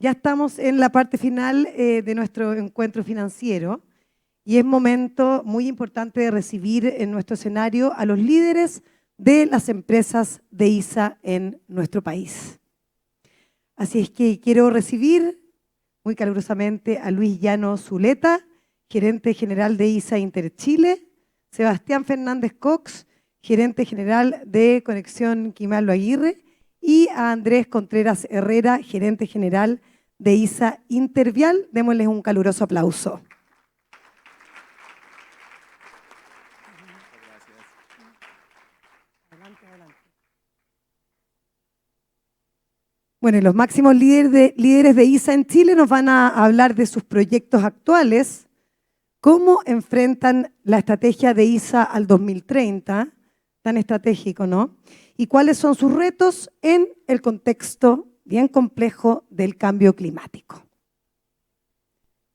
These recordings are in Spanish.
Ya estamos en la parte final de nuestro encuentro financiero y es momento muy importante de recibir en nuestro escenario a los líderes de las empresas de ISA en nuestro país. Así es que quiero recibir muy calurosamente a Luis Llano Zuleta, gerente general de ISA Interchile, Sebastián Fernández Cox, gerente general de Conexión Quimalo Aguirre, y a Andrés Contreras Herrera, gerente general de ISA Intervial. Démosles un caluroso aplauso. Bueno, y los máximos líderes de ISA en Chile nos van a hablar de sus proyectos actuales, cómo enfrentan la estrategia de ISA al 2030, tan estratégico, ¿no? Y cuáles son sus retos en el contexto bien complejo del cambio climático.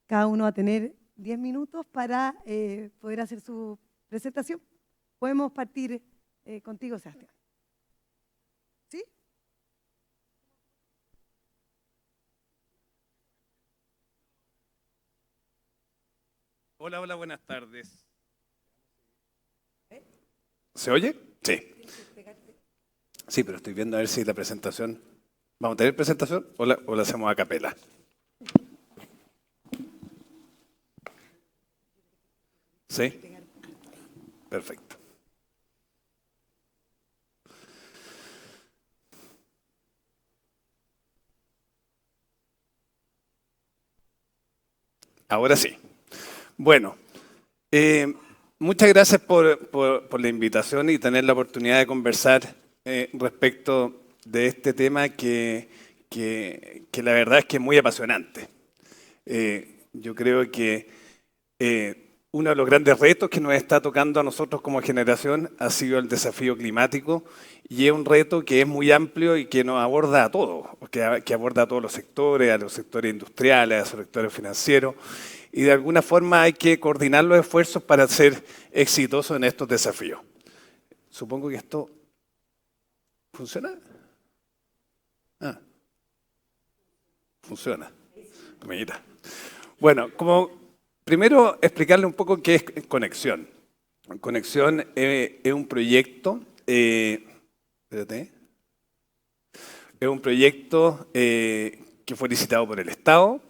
Cada uno va a tener 10 minutos para poder hacer su presentación. Podemos partir contigo, Sebastián. ¿Sí? Hola, hola, buenas tardes. ¿Se oye? Sí. Sí, pero estoy viendo a ver si la presentación... ¿Vamos a tener presentación o la hacemos a capela? ¿Sí? Perfecto. Ahora sí. Bueno, muchas gracias por la invitación y tener la oportunidad de conversar respecto de este tema que la verdad es que es muy apasionante. Yo creo que uno de los grandes retos que nos está tocando a nosotros como generación ha sido el desafío climático y es un reto que es muy amplio y que nos aborda a todos, que aborda a todos los sectores, a los sectores industriales, a los sectores financieros, y de alguna forma hay que coordinar los esfuerzos para ser exitosos en estos desafíos. Supongo que esto funciona. Funciona. Mira. Bueno, primero explicarle un poco qué es Conexión. Conexión es un proyecto, es un proyecto que fue licitado por el Estado,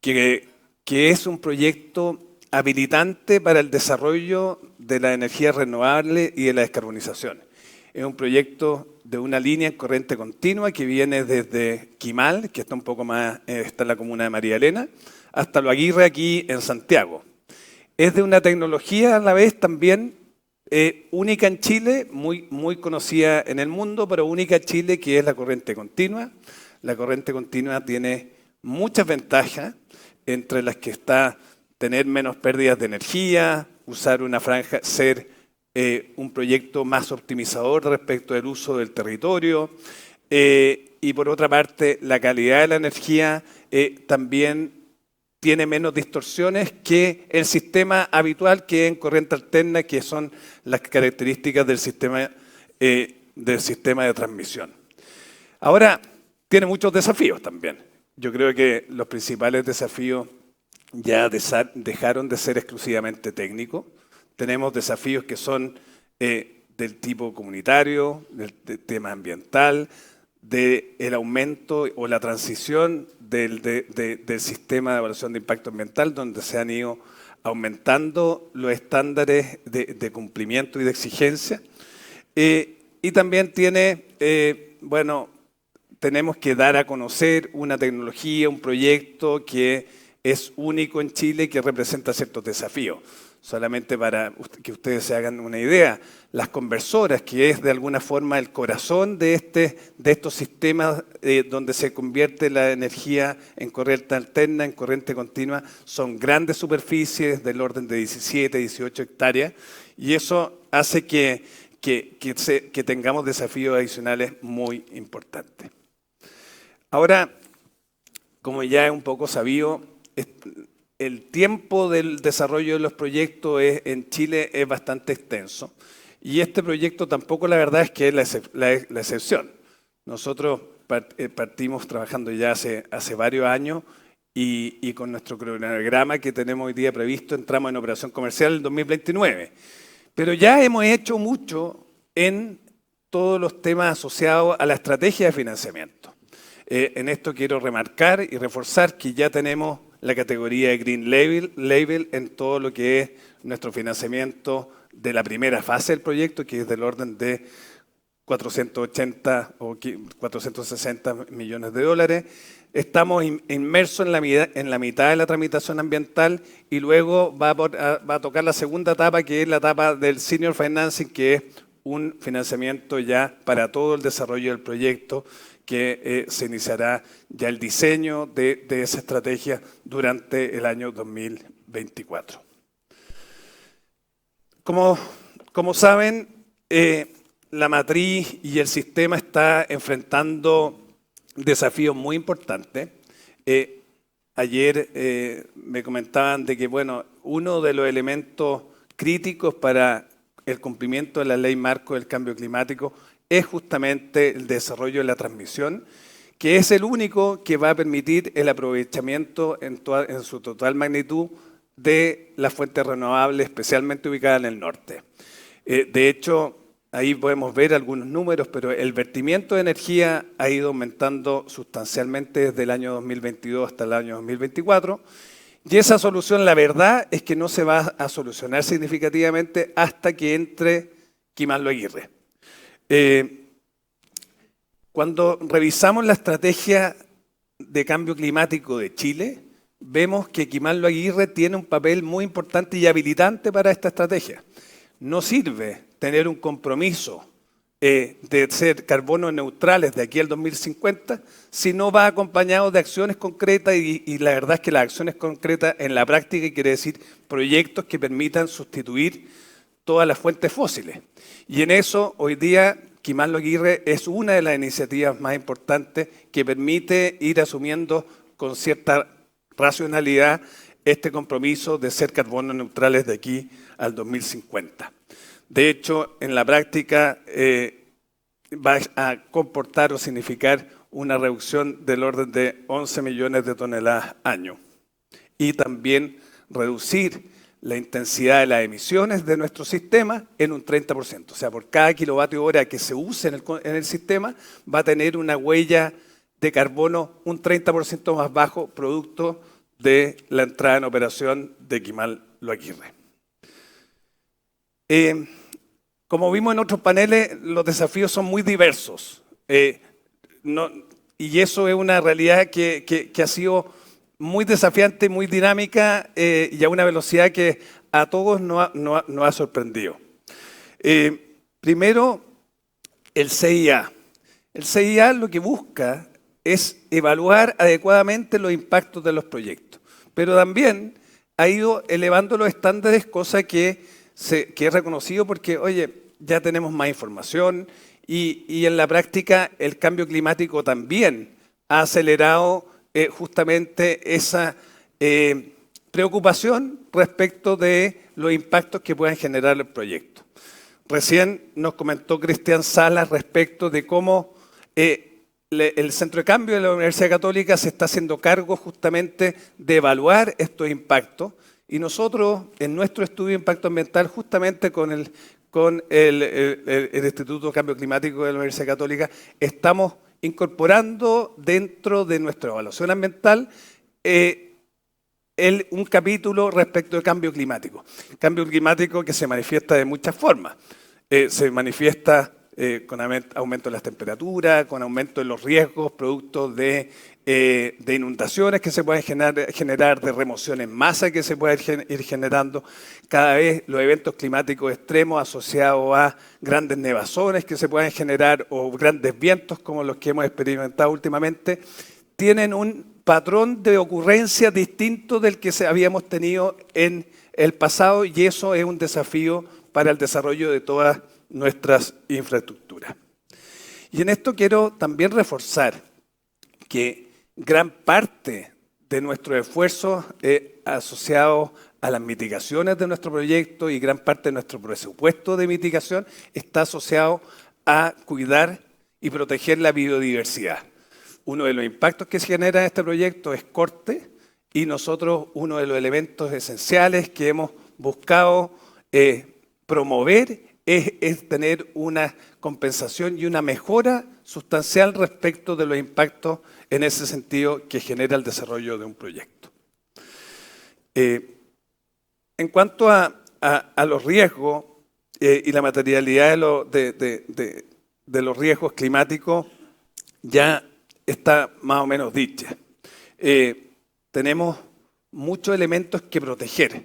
que es un proyecto habilitante para el desarrollo de la energía renovable y de la descarbonización. Es un proyecto de una línea en corriente continua que viene desde Quimal, que está un poco más, está en la comuna de María Elena, hasta Lo Aguirre aquí en Santiago. Es de una tecnología a la vez también única en Chile, muy conocida en el mundo, pero única en Chile, que es la corriente continua. La corriente continua tiene muchas ventajas, entre las que está tener menos pérdidas de energía, usar una franja, ser un proyecto más optimizador respecto del uso del territorio, y por otra parte la calidad de la energía también tiene menos distorsiones que el sistema habitual, que es en corriente alterna, que son las características del sistema de transmisión. Ahora, tiene muchos desafíos también. Yo creo que los principales desafíos ya dejaron de ser exclusivamente técnicos. Tenemos desafíos que son del tipo comunitario, del tema ambiental, del aumento o la transición del sistema de evaluación de impacto ambiental, donde se han ido aumentando los estándares de cumplimiento y de exigencia. Y también tenemos que dar a conocer una tecnología, un proyecto que es único en Chile, que representa ciertos desafíos. Solamente para que ustedes se hagan una idea, las conversoras, que es de alguna forma el corazón de estos sistemas donde se convierte la energía en corriente alterna, en corriente continua, son grandes superficies del orden de 17, 18 hectáreas, y eso hace que tengamos desafíos adicionales muy importantes. Ahora, como ya es un poco sabido, el tiempo del desarrollo de los proyectos en Chile es bastante extenso, y este proyecto tampoco, la verdad es que es la excepción. Nosotros partimos trabajando ya hace varios años y con nuestro cronograma que tenemos hoy día previsto entramos en operación comercial en 2029. Pero ya hemos hecho mucho en todos los temas asociados a la estrategia de financiamiento. En esto quiero remarcar y reforzar que ya tenemos la categoría de Green Label en todo lo que es nuestro financiamiento de la primera fase del proyecto, que es del orden de 480 o 460 millones de dólares. Estamos inmersos en la mitad de la tramitación ambiental y luego va a tocar la segunda etapa, que es la etapa del Senior Financing, que es un financiamiento ya para todo el desarrollo del proyecto, que se iniciará ya el diseño de esa estrategia durante el año 2024. Como saben, la matriz y el sistema está enfrentando desafíos muy importantes. Ayer me comentaban de que, bueno, uno de los elementos críticos para el cumplimiento de la ley marco del cambio climático es justamente el desarrollo de la transmisión, que es el único que va a permitir el aprovechamiento en su total magnitud de las fuentes renovables, especialmente ubicadas en el norte. De hecho, ahí podemos ver algunos números, pero el vertimiento de energía ha ido aumentando sustancialmente desde el año 2022 hasta el año 2024. Y esa solución, la verdad, es que no se va a solucionar significativamente hasta que entre Kimal Aguirre. Cuando revisamos la estrategia de cambio climático de Chile, vemos que Kimal Aguirre tiene un papel muy importante y habilitante para esta estrategia. No sirve tener un compromiso de ser carbono neutrales de aquí al 2050 si no va acompañado de acciones concretas y la verdad es que las acciones concretas en la práctica quiere decir proyectos que permitan sustituir todas las fuentes fósiles. Y en eso hoy día Kimal Aguirre es una de las iniciativas más importantes que permite ir asumiendo con cierta racionalidad este compromiso de ser carbono neutrales de aquí al 2050. De hecho, en la práctica va a comportar o significar una reducción del orden de 11 millones de toneladas año. Y también reducir la intensidad de las emisiones de nuestro sistema en un 30%. O sea, por cada kilovatio hora que se use en el sistema va a tener una huella de carbono un 30% más bajo, producto de la entrada en operación de Kimal Aguirre. Como vimos en otros paneles, los desafíos son muy diversos. Y eso es una realidad que ha sido muy desafiante, muy dinámica y a una velocidad que a todos nos ha sorprendido. Primero, el CIA. El CIA lo que busca es evaluar adecuadamente los impactos de los proyectos, pero también ha ido elevando los estándares, cosa que es reconocido porque, oye, ya tenemos más información y en la práctica el cambio climático también ha acelerado justamente esa preocupación respecto de los impactos que puedan generar el proyecto. Recién nos comentó Cristian Salas respecto de cómo el Centro de Cambio de la Universidad Católica se está haciendo cargo justamente de evaluar estos impactos y nosotros en nuestro estudio de impacto ambiental justamente con el Instituto de Cambio Climático de la Universidad Católica estamos incorporando dentro de nuestra evaluación ambiental un capítulo respecto del cambio climático. Cambio climático que se manifiesta de muchas formas. Se manifiesta con aumento de las temperaturas, con aumento de los riesgos, producto de inundaciones que se pueden generar, de remoción en masa que se pueden ir generando. Cada vez los eventos climáticos extremos asociados a grandes nevazones que se pueden generar o grandes vientos como los que hemos experimentado últimamente, tienen un patrón de ocurrencia distinto del que habíamos tenido en el pasado y eso es un desafío para el desarrollo de todas nuestras infraestructuras. Y en esto quiero también reforzar que gran parte de nuestros esfuerzos asociados a las mitigaciones de nuestro proyecto y gran parte de nuestro presupuesto de mitigación está asociado a cuidar y proteger la biodiversidad. uno de los impactos que se genera en este proyecto es corte, y nosotros uno de los elementos esenciales que hemos buscado promover es tener una compensación y una mejora sustancial respecto de los impactos en ese sentido que genera el desarrollo de un proyecto. En cuanto a los riesgos y la materialidad de los riesgos climáticos, ya está más o menos dicha. Tenemos muchos elementos que proteger.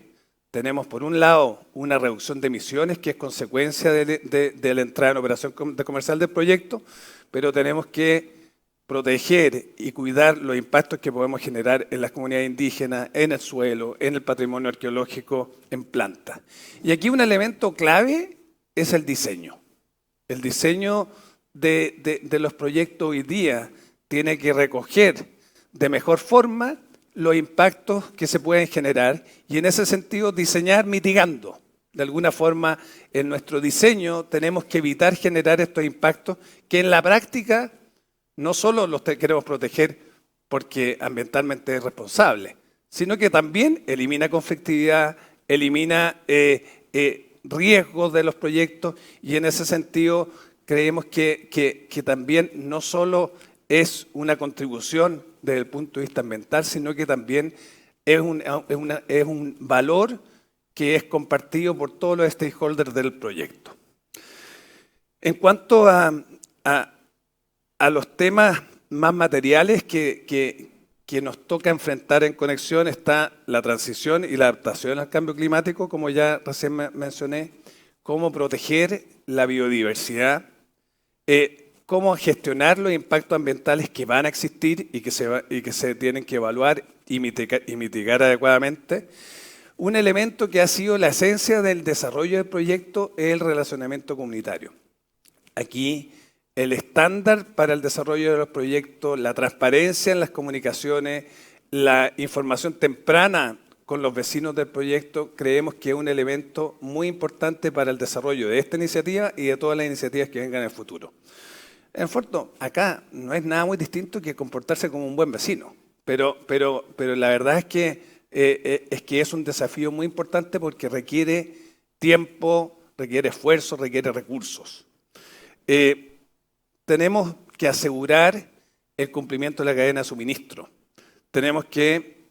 Tenemos, por un lado, una reducción de emisiones que es consecuencia de la entrada en operación comercial del proyecto, pero tenemos que proteger y cuidar los impactos que podemos generar en las comunidades indígenas, en el suelo, en el patrimonio arqueológico, en plantas. Y aquí un elemento clave es el diseño. El diseño de los proyectos hoy día tiene que recoger de mejor forma los impactos que se pueden generar y en ese sentido diseñar mitigando. De alguna forma en nuestro diseño tenemos que evitar generar estos impactos que en la práctica no solo los queremos proteger porque ambientalmente es responsable, sino que también elimina conflictividad, elimina riesgos de los proyectos y en ese sentido creemos que también no solo es una contribución desde el punto de vista ambiental, sino que también es un valor que es compartido por todos los stakeholders del proyecto. En cuanto a los temas más materiales que nos toca enfrentar en Conexión, está la transición y la adaptación al cambio climático, como ya recién mencioné, cómo proteger la biodiversidad, cómo gestionar los impactos ambientales que van a existir y que se tienen que evaluar y mitigar adecuadamente. Un elemento que ha sido la esencia del desarrollo del proyecto es el relacionamiento comunitario. Aquí el estándar para el desarrollo de los proyectos, la transparencia en las comunicaciones, la información temprana con los vecinos del proyecto, creemos que es un elemento muy importante para el desarrollo de esta iniciativa y de todas las iniciativas que vengan en el futuro. En el fondo, acá no es nada muy distinto que comportarse como un buen vecino, pero la verdad es que es un desafío muy importante porque requiere tiempo, requiere esfuerzo, requiere recursos. Tenemos que asegurar el cumplimiento de la cadena de suministro. Tenemos que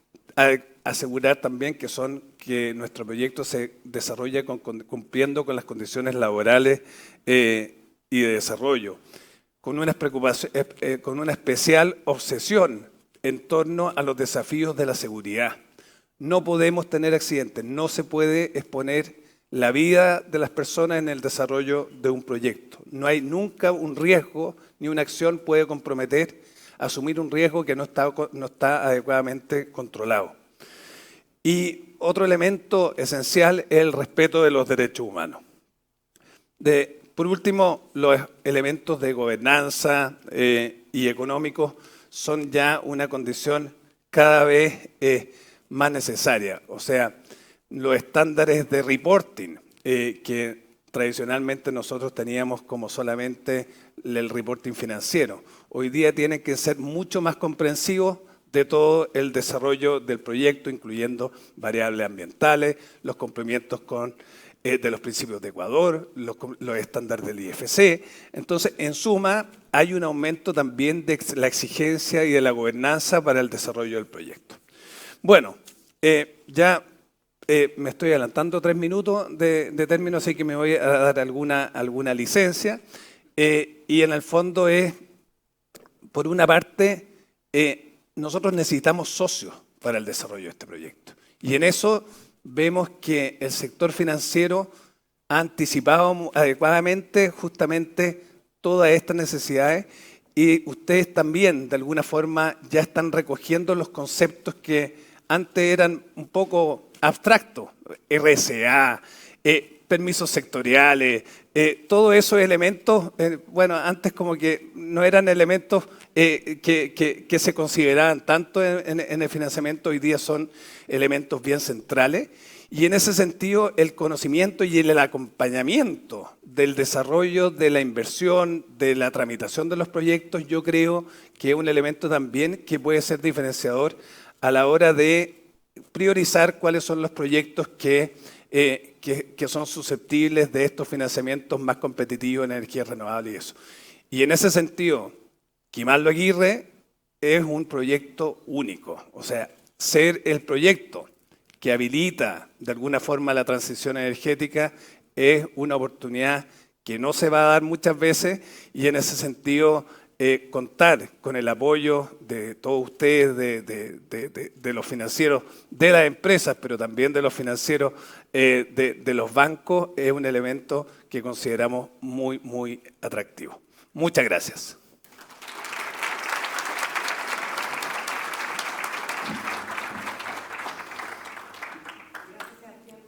asegurar también que nuestro proyecto se desarrolla cumpliendo con las condiciones laborales y de desarrollo, con una especial obsesión en torno a los desafíos de la seguridad. No podemos tener accidentes, no se puede exponer la vida de las personas en el desarrollo de un proyecto. No hay nunca un riesgo, ni una acción puede comprometer asumir un riesgo que no está adecuadamente controlado. Y otro elemento esencial es el respeto de los derechos humanos. Por último, los elementos de gobernanza y económicos son ya una condición cada vez más necesaria. O sea, los estándares de reporting que tradicionalmente nosotros teníamos como solamente el reporting financiero, hoy día tienen que ser mucho más comprensivos de todo el desarrollo del proyecto, incluyendo variables ambientales, los cumplimientos de los principios de Ecuador, los estándares del IFC. Entonces, en suma, hay un aumento también de la exigencia y de la gobernanza para el desarrollo del proyecto. Bueno, ya me estoy adelantando 3 minutos de término, así que me voy a dar alguna licencia. Y en el fondo es, por una parte, nosotros necesitamos socios para el desarrollo de este proyecto. Y en eso vemos que el sector financiero ha anticipado adecuadamente justamente todas estas necesidades y ustedes también, de alguna forma, ya están recogiendo los conceptos que antes eran un poco abstractos, RSA, permisos sectoriales, todos esos elementos, bueno, antes como que no eran elementos que se consideraban tanto en el financiamiento, hoy día son elementos bien centrales. Y en ese sentido, el conocimiento y el acompañamiento del desarrollo de la inversión, de la tramitación de los proyectos, yo creo que es un elemento también que puede ser diferenciador a la hora de priorizar cuáles son los proyectos que son susceptibles de estos financiamientos más competitivos en energía renovable y eso. Y en ese sentido, Quimaldo Aguirre es un proyecto único, o sea, ser el proyecto que habilita de alguna forma la transición energética es una oportunidad que no se va a dar muchas veces y en ese sentido contar con el apoyo de todos ustedes, de los financieros, de las empresas, pero también de los financieros, de los bancos, es un elemento que consideramos muy, muy atractivo. Muchas gracias.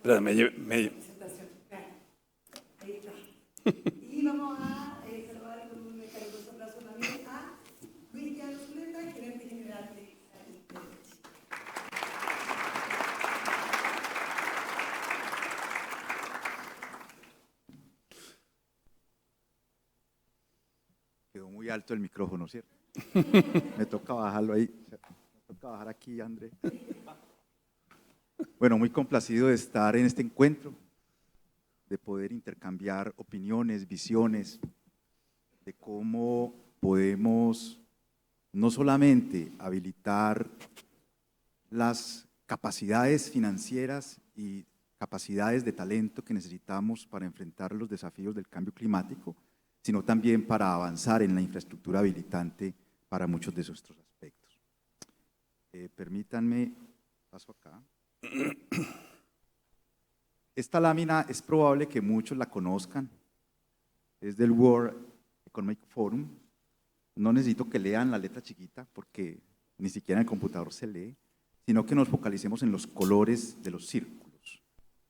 Y vamos a saludar con un caluroso aplauso también a Luis Llano Zuleta, gerente general de ISA. Quedó muy alto el micrófono, ¿cierto? Me toca bajarlo ahí. Me toca bajar aquí, André. Bueno, muy complacido de estar en este encuentro, de poder intercambiar opiniones, visiones, de cómo podemos no solamente habilitar las capacidades financieras y capacidades de talento que necesitamos para enfrentar los desafíos del cambio climático, sino también para avanzar en la infraestructura habilitante para muchos de nuestros aspectos. Permítanme, paso acá. Esta lámina es probable que muchos la conozcan, es del World Economic Forum. No necesito que lean la letra chiquita porque ni siquiera en el computador se lee, sino que nos focalicemos en los colores de los círculos.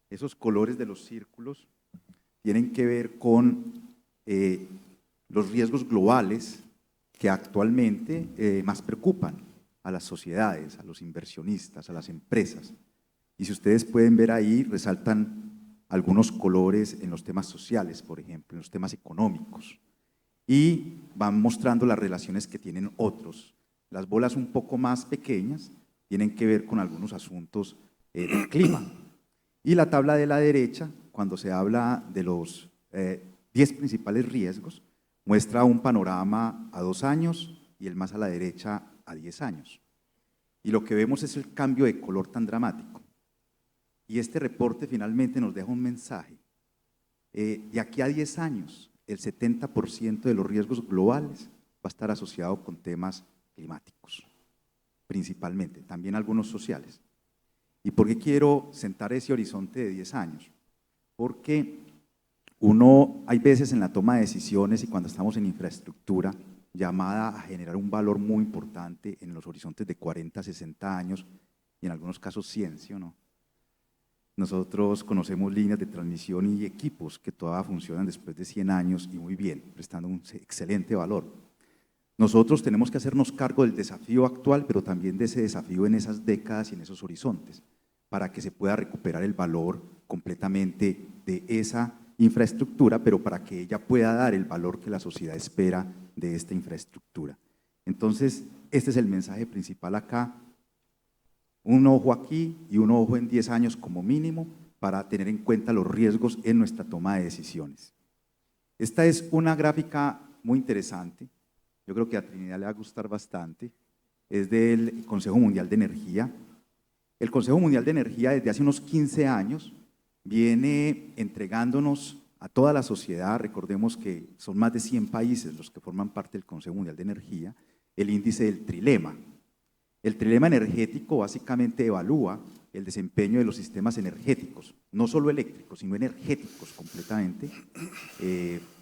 Esos colores de los círculos tienen que ver con los riesgos globales que actualmente más preocupan a las sociedades, a los inversionistas, a las empresas. Y si ustedes pueden ver ahí, resaltan algunos colores en los temas sociales, por ejemplo, en los temas económicos. Y van mostrando las relaciones que tienen otros. Las bolas un poco más pequeñas tienen que ver con algunos asuntos del clima. Y la tabla de la derecha, cuando se habla de los 10 principales riesgos, muestra un panorama a 2 años y el más a la derecha a 10 años. Y lo que vemos es el cambio de color tan dramático. Y este reporte finalmente nos deja un mensaje. De aquí a 10 años, el 70% de los riesgos globales va a estar asociado con temas climáticos, principalmente, también algunos sociales. ¿Y por qué quiero sentar ese horizonte de 10 años? Porque hay veces en la toma de decisiones y cuando estamos en infraestructura, llamada a generar un valor muy importante en los horizontes de 40, 60 años y en algunos casos 100, ¿sí o no? Nosotros conocemos líneas de transmisión y equipos que todavía funcionan después de 100 años y muy bien, prestando un excelente valor. Nosotros tenemos que hacernos cargo del desafío actual, pero también de ese desafío en esas décadas y en esos horizontes, para que se pueda recuperar el valor completamente de esa infraestructura, pero para que ella pueda dar el valor que la sociedad espera de esta infraestructura. Entonces, este es el mensaje principal acá. Un ojo aquí y un ojo en 10 años como mínimo para tener en cuenta los riesgos en nuestra toma de decisiones. Esta es una gráfica muy interesante, yo creo que a Trinidad le va a gustar bastante, es del Consejo Mundial de Energía. El Consejo Mundial de Energía desde hace unos 15 años viene entregándonos a toda la sociedad, recordemos que son más de 100 países los que forman parte del Consejo Mundial de Energía, el índice del trilema. El trilema energético básicamente evalúa el desempeño de los sistemas energéticos, no solo eléctricos, sino energéticos completamente,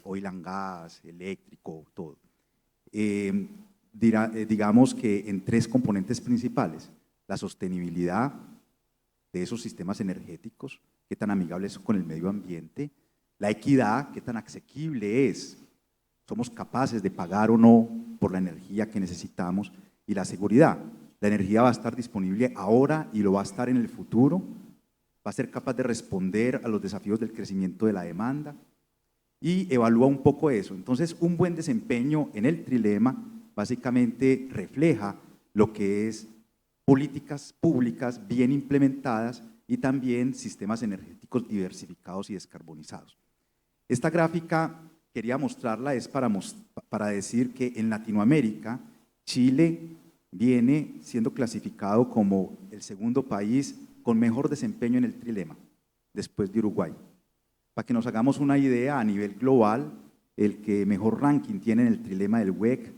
oil and gas, eléctrico, todo. Digamos que en 3 componentes principales: la sostenibilidad de esos sistemas energéticos, qué tan amigables son con el medio ambiente; la equidad, qué tan asequible es, somos capaces de pagar o no por la energía que necesitamos; y la seguridad. La energía va a estar disponible ahora y lo va a estar en el futuro va a ser capaz de responder a los desafíos del crecimiento de la demanda y evalúa un poco eso. Entonces, un buen desempeño en el trilema básicamente refleja lo que es políticas públicas bien implementadas y también sistemas energéticos diversificados y descarbonizados. Esta gráfica quería mostrarla es para decir que en Latinoamérica, Chile viene siendo clasificado como el segundo país con mejor desempeño en el trilema, después de Uruguay. Para que nos hagamos una idea, a nivel global, el que mejor ranking tiene en el trilema del WEC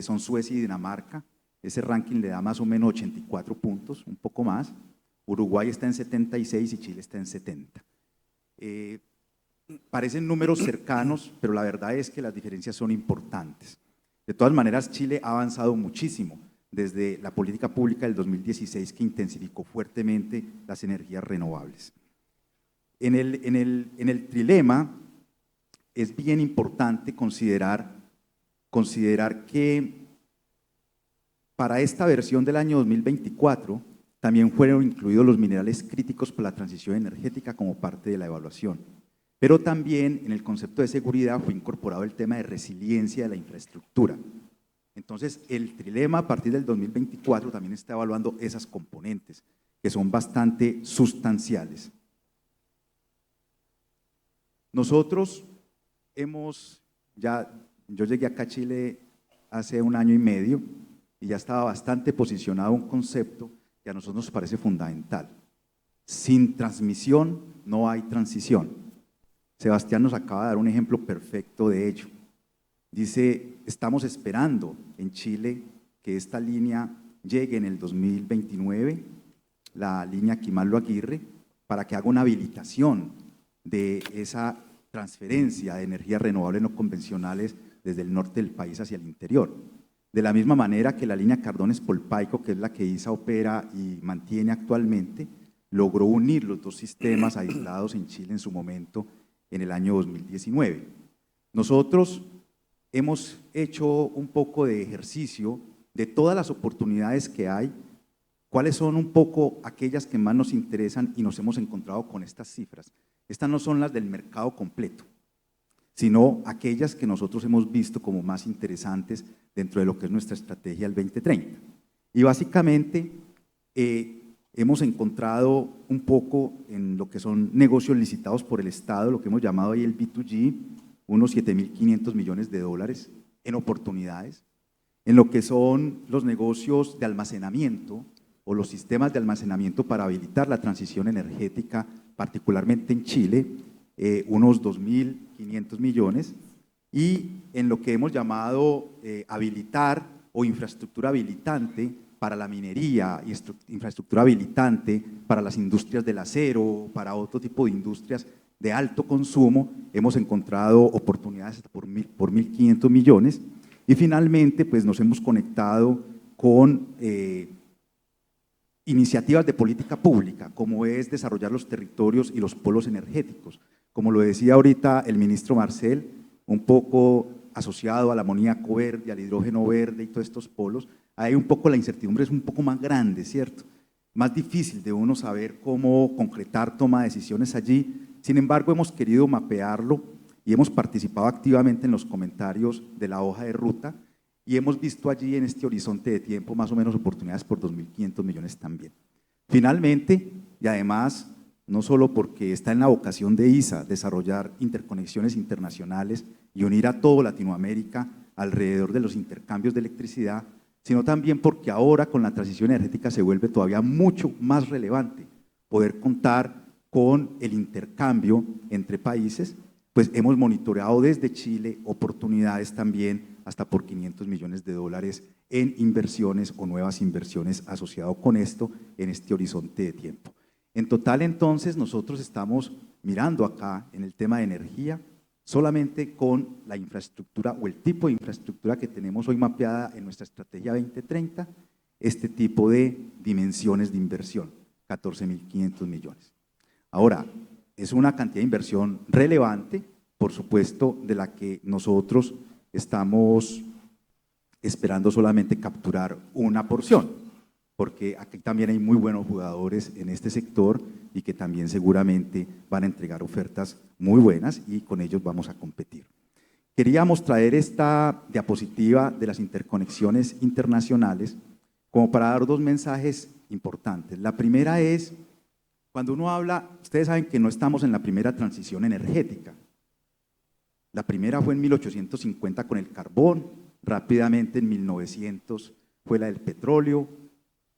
son Suecia y Dinamarca. Ese ranking le da más o menos 84 puntos, un poco más. Uruguay está en 76 y Chile está en 70. Parecen números cercanos, pero la verdad es que las diferencias son importantes. De todas maneras, Chile ha avanzado muchísimo desde la política pública del 2016 que intensificó fuertemente las energías renovables. En el trilema es bien importante considerar que para esta versión del año 2024 también fueron incluidos los minerales críticos para la transición energética como parte de la evaluación. Pero también en el concepto de seguridad fue incorporado el tema de resiliencia de la infraestructura. Entonces, el trilema a partir del 2024 también está evaluando esas componentes, que son bastante sustanciales. Nosotros yo llegué acá a Chile hace 1 año y medio y ya estaba bastante posicionado un concepto que a nosotros nos parece fundamental. Sin transmisión no hay transición. Sebastián nos acaba de dar un ejemplo perfecto de ello. Dice, estamos esperando en Chile que esta línea llegue en el 2029, la línea Quimallo-Aguirre, para que haga una habilitación de esa transferencia de energías renovables no convencionales desde el norte del país hacia el interior. De la misma manera que la línea Cardones-Polpaico, que es la que ISA opera y mantiene actualmente, logró unir los dos sistemas aislados en Chile en su momento en el año 2019. Nosotros hemos hecho un poco de ejercicio de todas las oportunidades que hay, cuáles son un poco aquellas que más nos interesan y nos hemos encontrado con estas cifras. Estas no son las del mercado completo, sino aquellas que nosotros hemos visto como más interesantes dentro de lo que es nuestra estrategia del 2030. Y básicamente hemos encontrado un poco en lo que son negocios licitados por el Estado, lo que hemos llamado ahí el B2G, unos 7.500 millones de dólares en oportunidades, en lo que son los negocios de almacenamiento o los sistemas de almacenamiento para habilitar la transición energética, particularmente en Chile, unos 2.500 millones, y en lo que hemos llamado habilitar o infraestructura habilitante para la minería y infraestructura habilitante para las industrias del acero, para otro tipo de industrias de alto consumo, hemos encontrado oportunidades hasta por 1.500 millones, y finalmente pues nos hemos conectado con iniciativas de política pública, como es desarrollar los territorios y los polos energéticos. Como lo decía ahorita el ministro Marcel, un poco asociado al amoníaco verde, al hidrógeno verde y todos estos polos, hay un poco la incertidumbre es un poco más grande, ¿cierto? Más difícil de uno saber cómo concretar toma de decisiones allí. Sin embargo, hemos querido mapearlo y hemos participado activamente en los comentarios de la hoja de ruta y hemos visto allí en este horizonte de tiempo más o menos oportunidades por 2.500 millones también. Finalmente, y además, no solo porque está en la vocación de ISA desarrollar interconexiones internacionales y unir a todo Latinoamérica alrededor de los intercambios de electricidad, sino también porque ahora con la transición energética se vuelve todavía mucho más relevante poder contar con el intercambio entre países, pues hemos monitoreado desde Chile oportunidades también hasta por 500 millones de dólares en inversiones o nuevas inversiones asociado con esto en este horizonte de tiempo. En total, entonces, nosotros estamos mirando acá en el tema de energía solamente con la infraestructura o el tipo de infraestructura que tenemos hoy mapeada en nuestra estrategia 2030, este tipo de dimensiones de inversión, 14.500 millones. Ahora, es una cantidad de inversión relevante, por supuesto, de la que nosotros estamos esperando solamente capturar una porción, porque aquí también hay muy buenos jugadores en este sector y que también seguramente van a entregar ofertas muy buenas y con ellos vamos a competir. Queríamos traer esta diapositiva de las interconexiones internacionales como para dar dos mensajes importantes. La primera es, cuando uno habla, ustedes saben que no estamos en la primera transición energética. La primera fue en 1850 con el carbón, rápidamente en 1900 fue la del petróleo,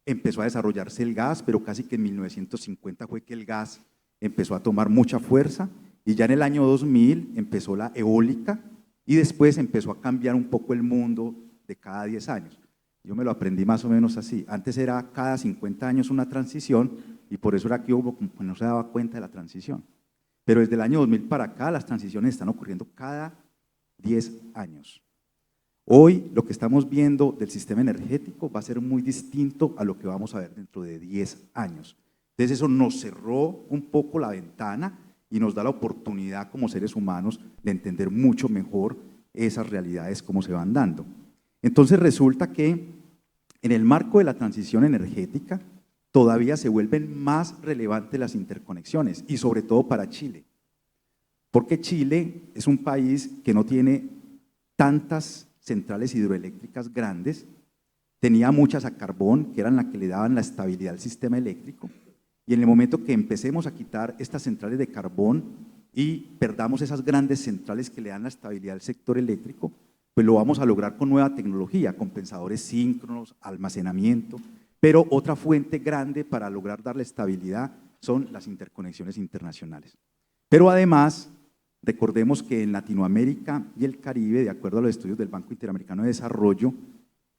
empezó a desarrollarse el gas, pero casi que en 1950 fue que el gas empezó a tomar mucha fuerza y ya en el año 2000 empezó la eólica y después empezó a cambiar un poco el mundo de cada 10 años. Yo me lo aprendí más o menos así. Antes era cada 50 años una transición y por eso era que hubo, no se daba cuenta de la transición. Pero desde el año 2000 para acá las transiciones están ocurriendo cada 10 años. Hoy lo que estamos viendo del sistema energético va a ser muy distinto a lo que vamos a ver dentro de 10 años. Entonces eso nos cerró un poco la ventana y nos da la oportunidad como seres humanos de entender mucho mejor esas realidades cómo se van dando. Entonces resulta que en el marco de la transición energética todavía se vuelven más relevantes las interconexiones y sobre todo para Chile. Porque Chile es un país que no tiene tantas centrales hidroeléctricas grandes, tenía muchas a carbón, que eran las que le daban la estabilidad al sistema eléctrico, y en el momento que empecemos a quitar estas centrales de carbón y perdamos esas grandes centrales que le dan la estabilidad al sector eléctrico, pues lo vamos a lograr con nueva tecnología, con pensadores síncronos, almacenamiento, pero otra fuente grande para lograr darle estabilidad son las interconexiones internacionales. Pero además, recordemos que en Latinoamérica y el Caribe, de acuerdo a los estudios del Banco Interamericano de Desarrollo,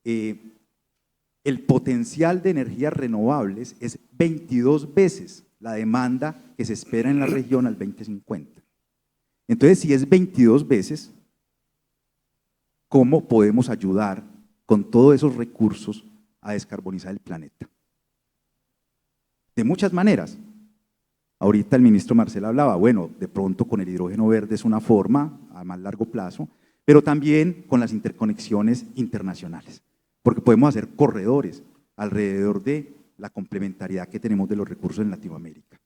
el potencial de energías renovables es 22 veces la demanda que se espera en la región al 2050. Entonces, si es 22 veces, ¿cómo podemos ayudar con todos esos recursos a descarbonizar el planeta? De muchas maneras. Ahorita el ministro Marcel hablaba, bueno, de pronto con el hidrógeno verde es una forma a más largo plazo, pero también con las interconexiones internacionales, porque podemos hacer corredores alrededor de la complementariedad que tenemos de los recursos en Latinoamérica.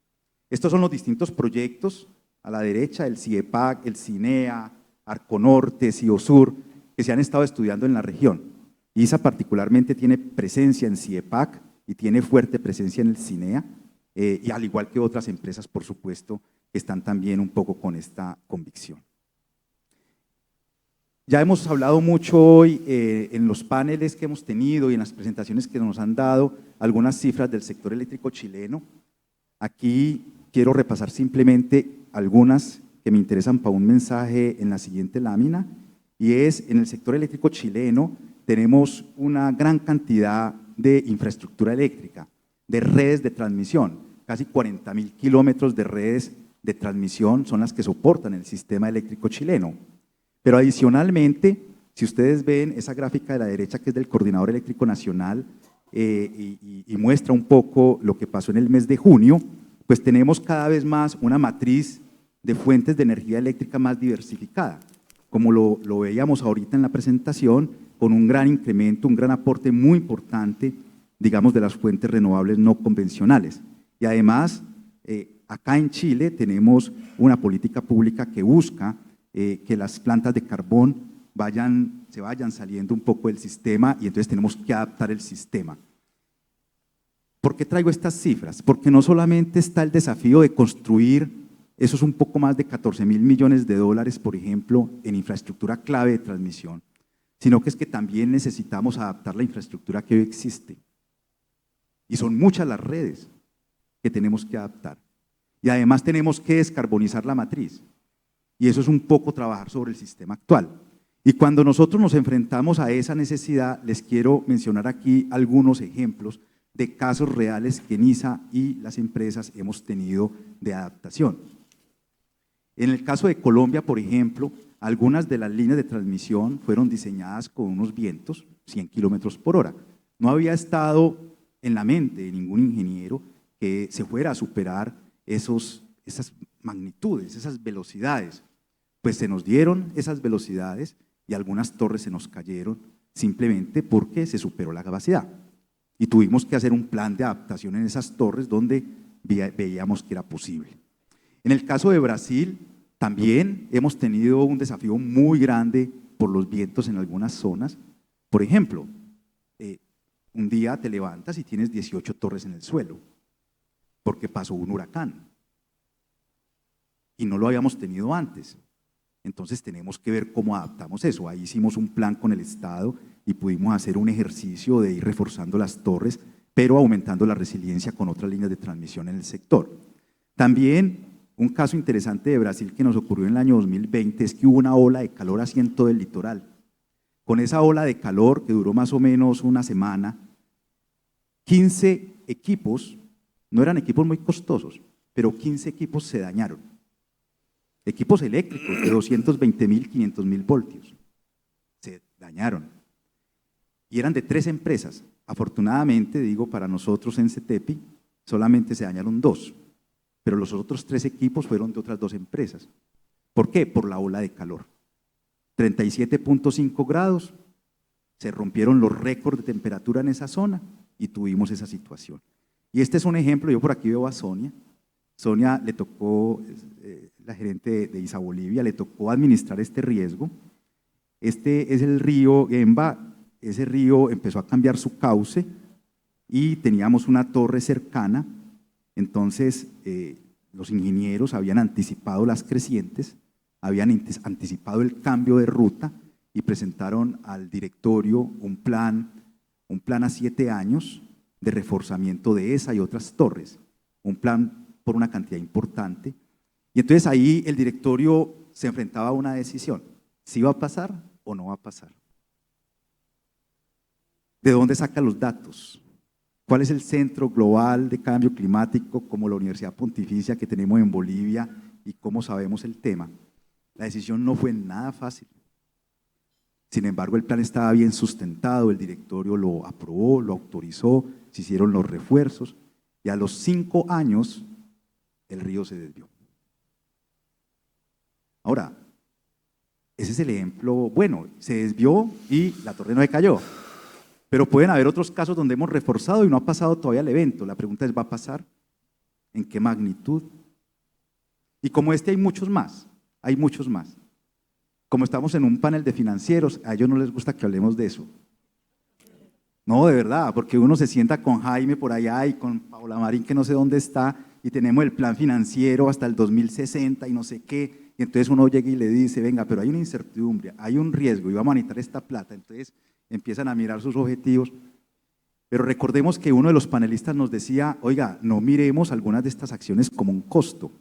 Estos son los distintos proyectos, a la derecha el CIEPAC, el CINEA, Arconorte, CIOSUR, que se han estado estudiando en la región. ISA particularmente tiene presencia en CIEPAC y tiene fuerte presencia en el CINEA, y al igual que otras empresas, por supuesto, que están también un poco con esta convicción. Ya hemos hablado mucho hoy en los paneles que hemos tenido y en las presentaciones que nos han dado algunas cifras del sector eléctrico chileno. Aquí quiero repasar simplemente algunas que me interesan para un mensaje en la siguiente lámina, y es en el sector eléctrico chileno tenemos una gran cantidad de infraestructura eléctrica, de redes de transmisión, casi 40.000 kilómetros de redes de transmisión son las que soportan el sistema eléctrico chileno. Pero adicionalmente, si ustedes ven esa gráfica de la derecha que es del Coordinador Eléctrico Nacional y muestra un poco lo que pasó en el mes de junio, pues tenemos cada vez más una matriz de fuentes de energía eléctrica más diversificada, como lo veíamos ahorita en la presentación, con un gran incremento, un gran aporte muy importante, digamos, de las fuentes renovables no convencionales. Y además, acá en Chile tenemos una política pública que busca que las plantas de carbón se vayan saliendo un poco del sistema y entonces tenemos que adaptar el sistema. ¿Por qué traigo estas cifras? Porque no solamente está el desafío de construir esos un poco más de 14.000 millones de dólares, por ejemplo, en infraestructura clave de transmisión, sino que es que también necesitamos adaptar la infraestructura que hoy existe. Y son muchas las redes que tenemos que adaptar. Y además tenemos que descarbonizar la matriz. Y eso es un poco trabajar sobre el sistema actual. Y cuando nosotros nos enfrentamos a esa necesidad, les quiero mencionar aquí algunos ejemplos de casos reales que NISA y las empresas hemos tenido de adaptación. En el caso de Colombia, por ejemplo, algunas de las líneas de transmisión fueron diseñadas con unos vientos 100 kilómetros por hora. No había estado en la mente de ningún ingeniero que se fuera a superar esas magnitudes, esas velocidades. Pues se nos dieron esas velocidades y algunas torres se nos cayeron simplemente porque se superó la capacidad. Y tuvimos que hacer un plan de adaptación en esas torres donde veíamos que era posible. En el caso de Brasil, también hemos tenido un desafío muy grande por los vientos en algunas zonas. Por ejemplo, un día te levantas y tienes 18 torres en el suelo, porque pasó un huracán. Y no lo habíamos tenido antes. Entonces tenemos que ver cómo adaptamos eso. Ahí hicimos un plan con el Estado y pudimos hacer un ejercicio de ir reforzando las torres, pero aumentando la resiliencia con otras líneas de transmisión en el sector. También un caso interesante de Brasil que nos ocurrió en el año 2020 es que hubo una ola de calor así en todo el litoral. Con esa ola de calor que duró más o menos una semana, 15 equipos, no eran equipos muy costosos, pero 15 equipos se dañaron. Equipos eléctricos de 220.000, 500.000 voltios. Se dañaron. Y eran de 3 empresas. Afortunadamente, digo, para nosotros en CETEPI, solamente se dañaron 2. Pero los otros 3 equipos fueron de otras 2 empresas. ¿Por qué? Por la ola de calor. 37.5 grados, se rompieron los récords de temperatura en esa zona y tuvimos esa situación. Y este es un ejemplo, yo por aquí veo a Sonia. Sonia le tocó, la gerente de ISA Bolivia, le tocó administrar este riesgo. Este es el río Gemba, ese río empezó a cambiar su cauce y teníamos una torre cercana, entonces los ingenieros habían anticipado las crecientes, habían anticipado el cambio de ruta y presentaron al directorio un plan a 7 años de reforzamiento de esa y otras torres, un plan por una cantidad importante. Y entonces ahí el directorio se enfrentaba a una decisión, si va a pasar o no va a pasar. ¿De dónde saca los datos? ¿Cuál es el centro global de cambio climático como la Universidad Pontificia que tenemos en Bolivia y cómo sabemos el tema? La decisión no fue nada fácil. Sin embargo, el plan estaba bien sustentado, el directorio lo aprobó, lo autorizó, se hicieron los refuerzos y a los 5 años el río se desvió. Ahora, ese es el ejemplo bueno, se desvió y la torre no se cayó. Pero pueden haber otros casos donde hemos reforzado y no ha pasado todavía el evento. La pregunta es, ¿va a pasar? ¿En qué magnitud? Y como este hay muchos más. Hay muchos más. Como estamos en un panel de financieros, a ellos no les gusta que hablemos de eso. No, de verdad, porque uno se sienta con Jaime por allá y con Paula Marín que no sé dónde está y tenemos el plan financiero hasta el 2060 y no sé qué. Y entonces uno llega y le dice, venga, pero hay una incertidumbre, hay un riesgo y vamos a necesitar esta plata. Entonces empiezan a mirar sus objetivos. Pero recordemos que uno de los panelistas nos decía, oiga, no miremos algunas de estas acciones como un costo.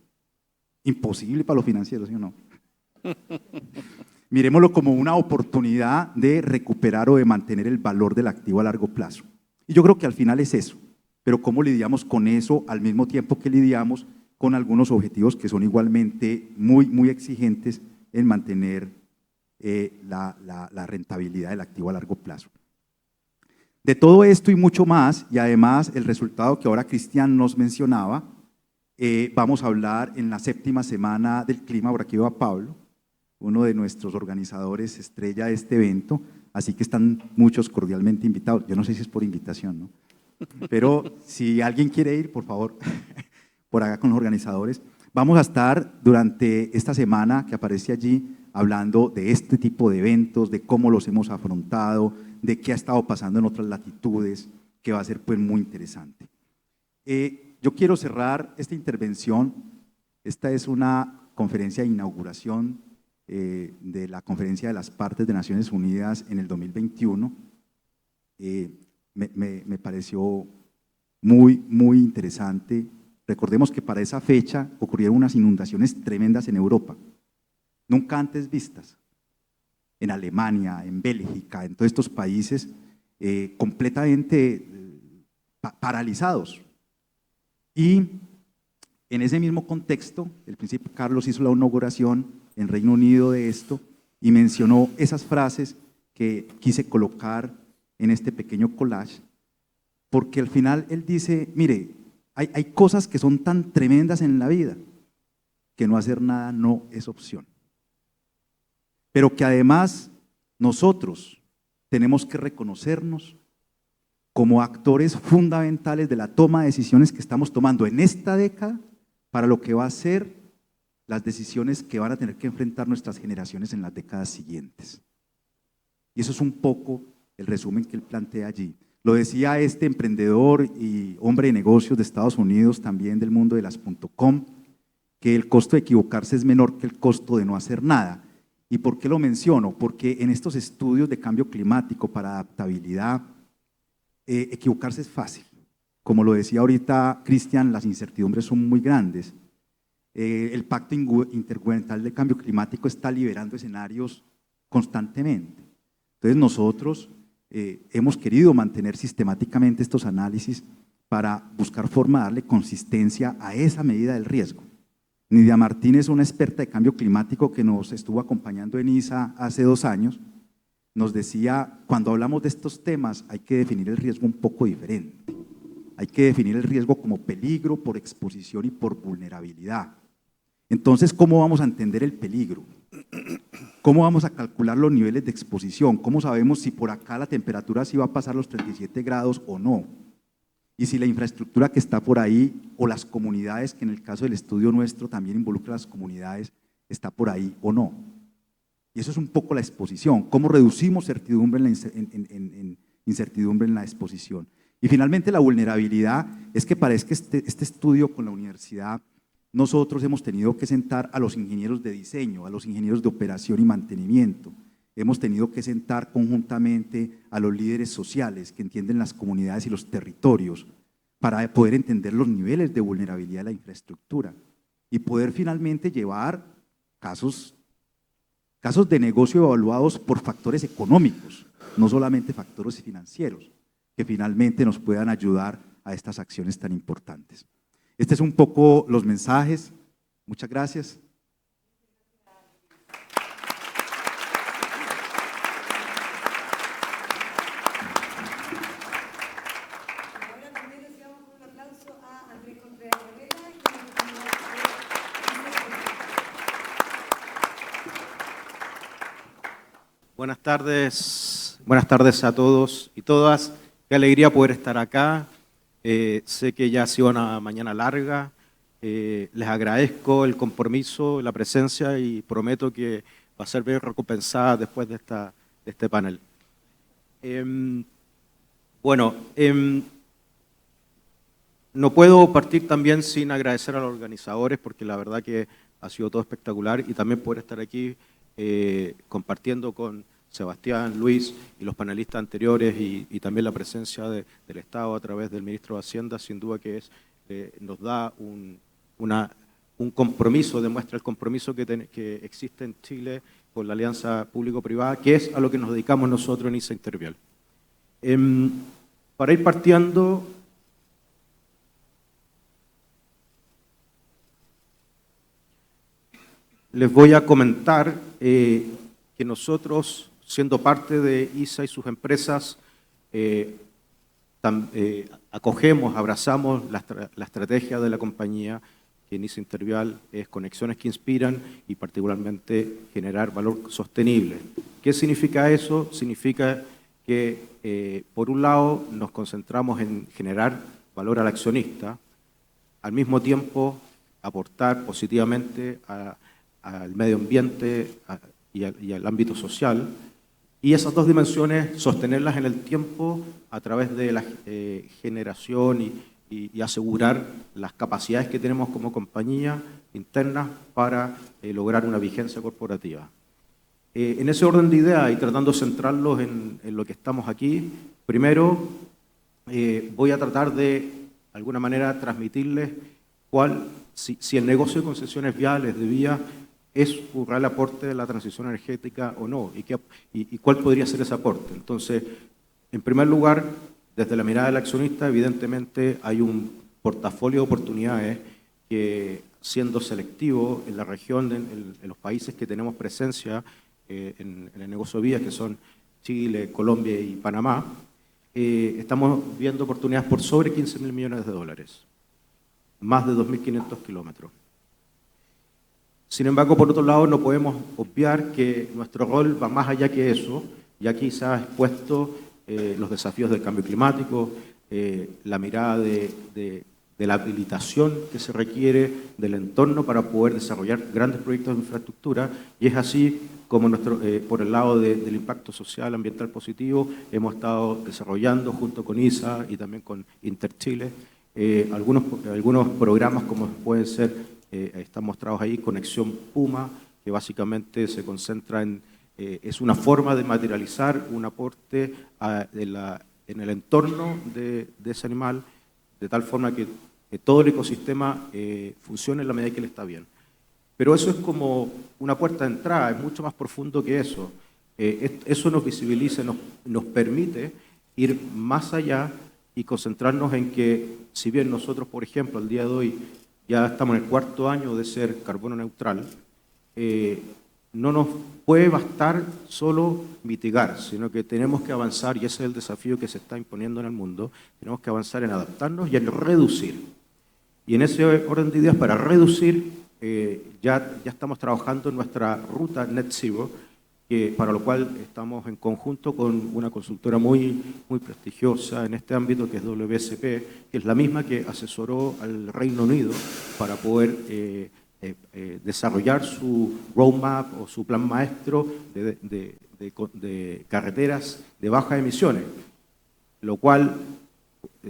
Imposible para los financieros, ¿sí o no? Miremoslo como una oportunidad de recuperar o de mantener el valor del activo a largo plazo. Y yo creo que al final es eso, pero ¿cómo lidiamos con eso al mismo tiempo que lidiamos con algunos objetivos que son igualmente muy exigentes en mantener la rentabilidad del activo a largo plazo? De todo esto y mucho más, y además el resultado que ahora Cristian nos mencionaba, vamos a hablar en la 7ª semana del clima, por aquí veo a Pablo, uno de nuestros organizadores estrella de este evento, así que están muchos cordialmente invitados. Yo no sé si es por invitación, ¿no? Pero si alguien quiere ir, por favor, por acá con los organizadores. Vamos a estar durante esta semana que aparece allí hablando de este tipo de eventos, de cómo los hemos afrontado, de qué ha estado pasando en otras latitudes, que va a ser pues muy interesante. Yo quiero cerrar esta intervención. Esta es una conferencia de inauguración de la Conferencia de las Partes de Naciones Unidas en el 2021. Me pareció muy interesante. Recordemos que para esa fecha ocurrieron unas inundaciones tremendas en Europa, nunca antes vistas, en Alemania, en Bélgica, en todos estos países completamente paralizados. Y en ese mismo contexto, el príncipe Carlos hizo la inauguración en Reino Unido de esto y mencionó esas frases que quise colocar en este pequeño collage, porque al final él dice, mire, hay cosas que son tan tremendas en la vida que no hacer nada no es opción. Pero que además nosotros tenemos que reconocernos como actores fundamentales de la toma de decisiones que estamos tomando en esta década para lo que va a ser las decisiones que van a tener que enfrentar nuestras generaciones en las décadas siguientes. Y eso es un poco el resumen que él plantea allí. Lo decía este emprendedor y hombre de negocios de Estados Unidos, también del mundo de las .com, que el costo de equivocarse es menor que el costo de no hacer nada. ¿Y por qué lo menciono? Porque en estos estudios de cambio climático para adaptabilidad, equivocarse es fácil. Como lo decía ahorita Cristian, las incertidumbres son muy grandes. El Pacto Intergubernamental de Cambio Climático está liberando escenarios constantemente. Entonces nosotros hemos querido mantener sistemáticamente estos análisis para buscar forma de darle consistencia a esa medida del riesgo. Nidia Martínez, una experta de cambio climático que nos estuvo acompañando en ISA hace 2 años, nos decía, cuando hablamos de estos temas hay que definir el riesgo un poco diferente. Hay que definir el riesgo como peligro, por exposición y por vulnerabilidad. Entonces, ¿cómo vamos a entender el peligro? ¿Cómo vamos a calcular los niveles de exposición? ¿Cómo sabemos si por acá la temperatura sí va a pasar los 37 grados o no? Y si la infraestructura que está por ahí o las comunidades, que en el caso del estudio nuestro también involucra a las comunidades, está por ahí o no. Y eso es un poco la exposición. ¿Cómo reducimos certidumbre en incertidumbre en la exposición? Y finalmente la vulnerabilidad es que parece que este estudio con la universidad, nosotros hemos tenido que sentar a los ingenieros de diseño, a los ingenieros de operación y mantenimiento. Hemos tenido que sentar conjuntamente a los líderes sociales que entienden las comunidades y los territorios para poder entender los niveles de vulnerabilidad de la infraestructura y poder finalmente llevar casos de negocio evaluados por factores económicos, no solamente factores financieros, que finalmente nos puedan ayudar a estas acciones tan importantes. Este es un poco los mensajes. Muchas gracias. Ahora también deseamos un aplauso a Andrés Contreras Herrera. Buenas tardes a todos y todas. Qué alegría poder estar acá. Sé que ya ha sido una mañana larga. Les agradezco el compromiso, la presencia y prometo que va a ser bien recompensada después de este panel. No puedo partir también sin agradecer a los organizadores porque la verdad que ha sido todo espectacular y también poder estar aquí compartiendo con Sebastián, Luis y los panelistas anteriores y también la presencia del Estado a través del Ministro de Hacienda, sin duda que nos da un compromiso, demuestra el compromiso que existe en Chile con la alianza público-privada, que es a lo que nos dedicamos nosotros en ISA Intervial. Para ir partiendo, les voy a comentar que nosotros, siendo parte de ISA y sus empresas, acogemos, abrazamos la estrategia de la compañía, que en ISA Intervial es conexiones que inspiran y particularmente generar valor sostenible. ¿Qué significa eso? Significa que, por un lado, nos concentramos en generar valor al accionista, al mismo tiempo aportar positivamente al medio ambiente y al ámbito social, y esas dos dimensiones sostenerlas en el tiempo a través de la generación y asegurar las capacidades que tenemos como compañía internas para lograr una vigencia corporativa. En ese orden de ideas y tratando de centrarlos en lo que estamos aquí, primero voy a tratar de alguna manera transmitirles si el negocio de concesiones viales de vía es un real aporte de la transición energética o no, y cuál podría ser ese aporte. Entonces, en primer lugar, desde la mirada del accionista, evidentemente hay un portafolio de oportunidades que, siendo selectivo en la región, en los países que tenemos presencia en el negocio de vías, que son Chile, Colombia y Panamá, estamos viendo oportunidades por sobre 15.000 millones de dólares, más de 2.500 kilómetros. Sin embargo, por otro lado, no podemos obviar que nuestro rol va más allá que eso, ya aquí se ha expuesto los desafíos del cambio climático, la mirada de la habilitación que se requiere del entorno para poder desarrollar grandes proyectos de infraestructura, y es así como por el lado del impacto social, ambiental positivo, hemos estado desarrollando junto con ISA y también con Interchile algunos programas como pueden ser, están mostrados ahí, Conexión Puma, que básicamente se concentra es una forma de materializar un aporte en el entorno de ese animal, de tal forma que todo el ecosistema funcione en la medida que le está bien. Pero eso es como una puerta de entrada, es mucho más profundo que eso. Eso nos visibiliza, nos permite ir más allá y concentrarnos en que, si bien nosotros, por ejemplo, al día de hoy ya estamos en el 4º año de ser carbono neutral, no nos puede bastar solo mitigar, sino que tenemos que avanzar, y ese es el desafío que se está imponiendo en el mundo, tenemos que avanzar en adaptarnos y en reducir. Y en ese orden de ideas, para reducir, ya estamos trabajando en nuestra ruta Net Zero, para lo cual estamos en conjunto con una consultora muy prestigiosa en este ámbito, que es WSP, que es la misma que asesoró al Reino Unido para poder desarrollar su roadmap o su plan maestro de carreteras de bajas emisiones, lo cual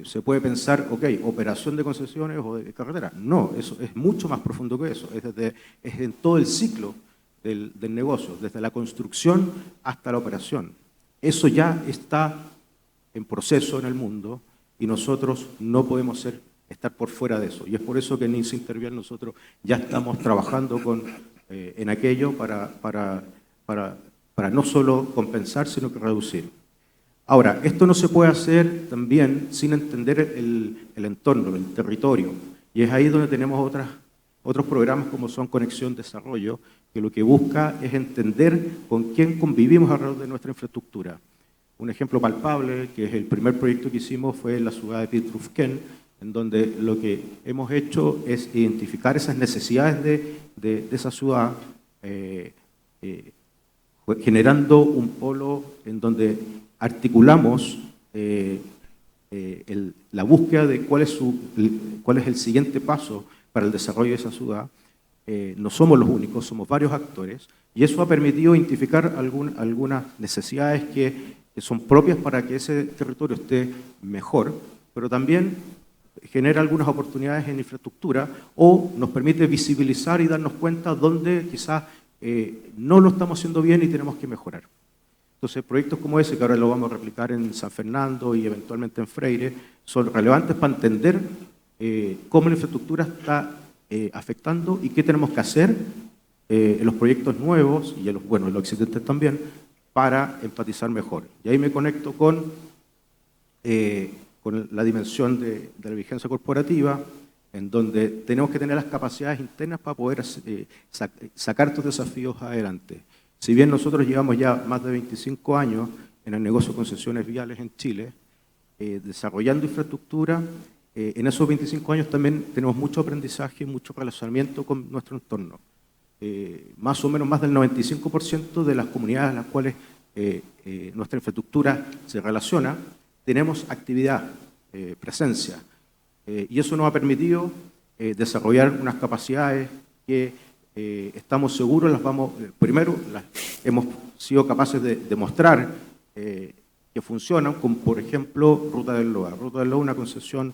se puede pensar, ok, operación de concesiones o de carreteras. No, eso es mucho más profundo que eso, es en todo el ciclo del negocio, desde la construcción hasta la operación. Eso ya está en proceso en el mundo y nosotros no podemos estar por fuera de eso. Y es por eso que en INSA Intervial nosotros ya estamos trabajando en aquello para no solo compensar, sino que reducir. Ahora, esto no se puede hacer también sin entender el entorno, el territorio. Y es ahí donde tenemos otros programas como son Conexión Desarrollo, que lo que busca es entender con quién convivimos alrededor de nuestra infraestructura. Un ejemplo palpable, que es el primer proyecto que hicimos, fue en la ciudad de Pietrufken, en donde lo que hemos hecho es identificar esas necesidades de esa ciudad, generando un polo en donde articulamos la búsqueda de cuál es el siguiente paso para el desarrollo de esa ciudad. No somos los únicos, somos varios actores, y eso ha permitido identificar algunas necesidades que son propias para que ese territorio esté mejor, pero también genera algunas oportunidades en infraestructura o nos permite visibilizar y darnos cuenta dónde quizás no lo estamos haciendo bien y tenemos que mejorar. Entonces, proyectos como ese, que ahora lo vamos a replicar en San Fernando y eventualmente en Freire, son relevantes para entender cómo la infraestructura está afectando y qué tenemos que hacer en los proyectos nuevos y en los existentes también, para empatizar mejor. Y ahí me conecto con la dimensión de la vigencia corporativa, en donde tenemos que tener las capacidades internas para poder sacar estos desafíos adelante. Si bien nosotros llevamos ya más de 25 años en el negocio de concesiones viales en Chile, desarrollando infraestructura, en esos 25 años también tenemos mucho aprendizaje, mucho relacionamiento con nuestro entorno. Más o menos más del 95% de las comunidades en las cuales nuestra infraestructura se relaciona, tenemos actividad, presencia. Y eso nos ha permitido desarrollar unas capacidades que estamos seguros hemos sido capaces de demostrar que funcionan, como por ejemplo Ruta del Loa. Ruta del Loa es una concesión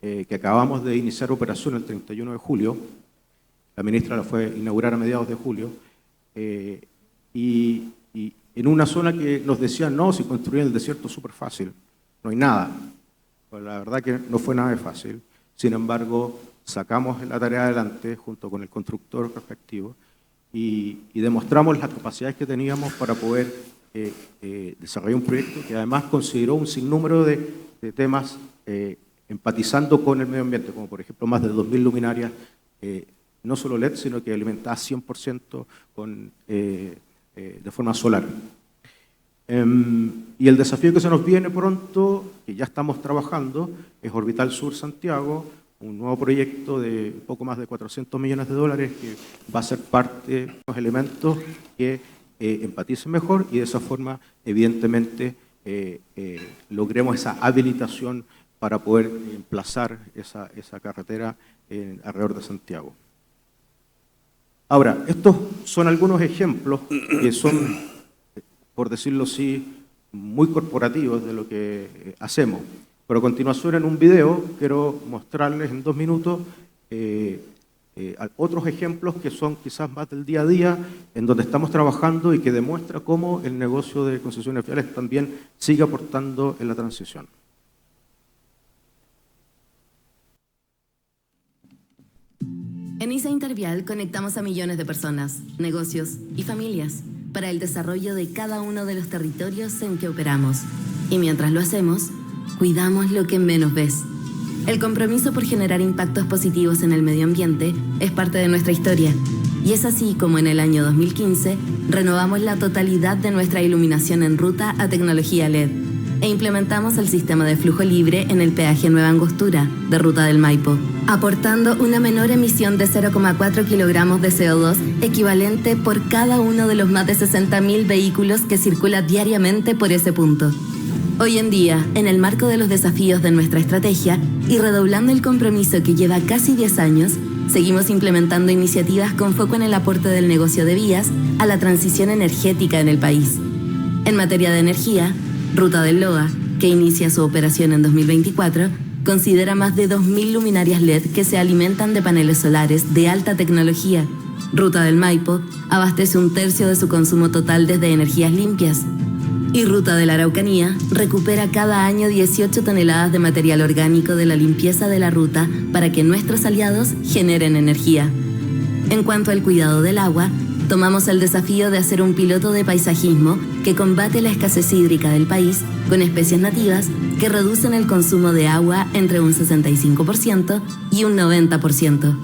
que acabamos de iniciar operación el 31 de julio. La ministra la fue a inaugurar a mediados de julio. Y en una zona que nos decían, no, si construyen el desierto es súper fácil, no hay nada. Pues la verdad que no fue nada de fácil. Sin embargo, sacamos la tarea adelante junto con el constructor respectivo y demostramos las capacidades que teníamos para poder desarrollar un proyecto que además consideró un sinnúmero de temas empatizando con el medio ambiente, como por ejemplo más de 2.000 luminarias, no solo LED, sino que alimentadas 100% de forma solar. Y el desafío que se nos viene pronto, que ya estamos trabajando, es Orbital Sur Santiago, un nuevo proyecto de poco más de $400 millones que va a ser parte de los elementos que empaticen mejor y de esa forma, evidentemente, logremos esa habilitación para poder emplazar esa carretera alrededor de Santiago. Ahora, estos son algunos ejemplos que son, por decirlo así, muy corporativos de lo que hacemos. Pero a continuación, en un video, quiero mostrarles en 2 minutos otros ejemplos que son quizás más del día a día, en donde estamos trabajando y que demuestra cómo el negocio de concesiones viales también sigue aportando en la transición. En ISA Intervial conectamos a millones de personas, negocios y familias para el desarrollo de cada uno de los territorios en que operamos. Y mientras lo hacemos, cuidamos lo que menos ves. El compromiso por generar impactos positivos en el medio ambiente es parte de nuestra historia. Y es así como en el año 2015 renovamos la totalidad de nuestra iluminación en ruta a tecnología LED e implementamos el sistema de flujo libre en el peaje Nueva Angostura, de Ruta del Maipo, aportando una menor emisión de 0,4 kilogramos de CO2 equivalente por cada uno de los más de 60.000 vehículos que circulan diariamente por ese punto. Hoy en día, en el marco de los desafíos de nuestra estrategia y redoblando el compromiso que lleva casi 10 años, seguimos implementando iniciativas con foco en el aporte del negocio de vías a la transición energética en el país. En materia de energía, Ruta del Loa, que inicia su operación en 2024, considera más de 2.000 luminarias LED que se alimentan de paneles solares de alta tecnología. Ruta del Maipo abastece 1/3 de su consumo total desde energías limpias. Y Ruta de la Araucanía recupera cada año 18 toneladas de material orgánico de la limpieza de la ruta para que nuestros aliados generen energía. En cuanto al cuidado del agua, tomamos el desafío de hacer un piloto de paisajismo que combate la escasez hídrica del país con especies nativas que reducen el consumo de agua entre un 65% y un 90%.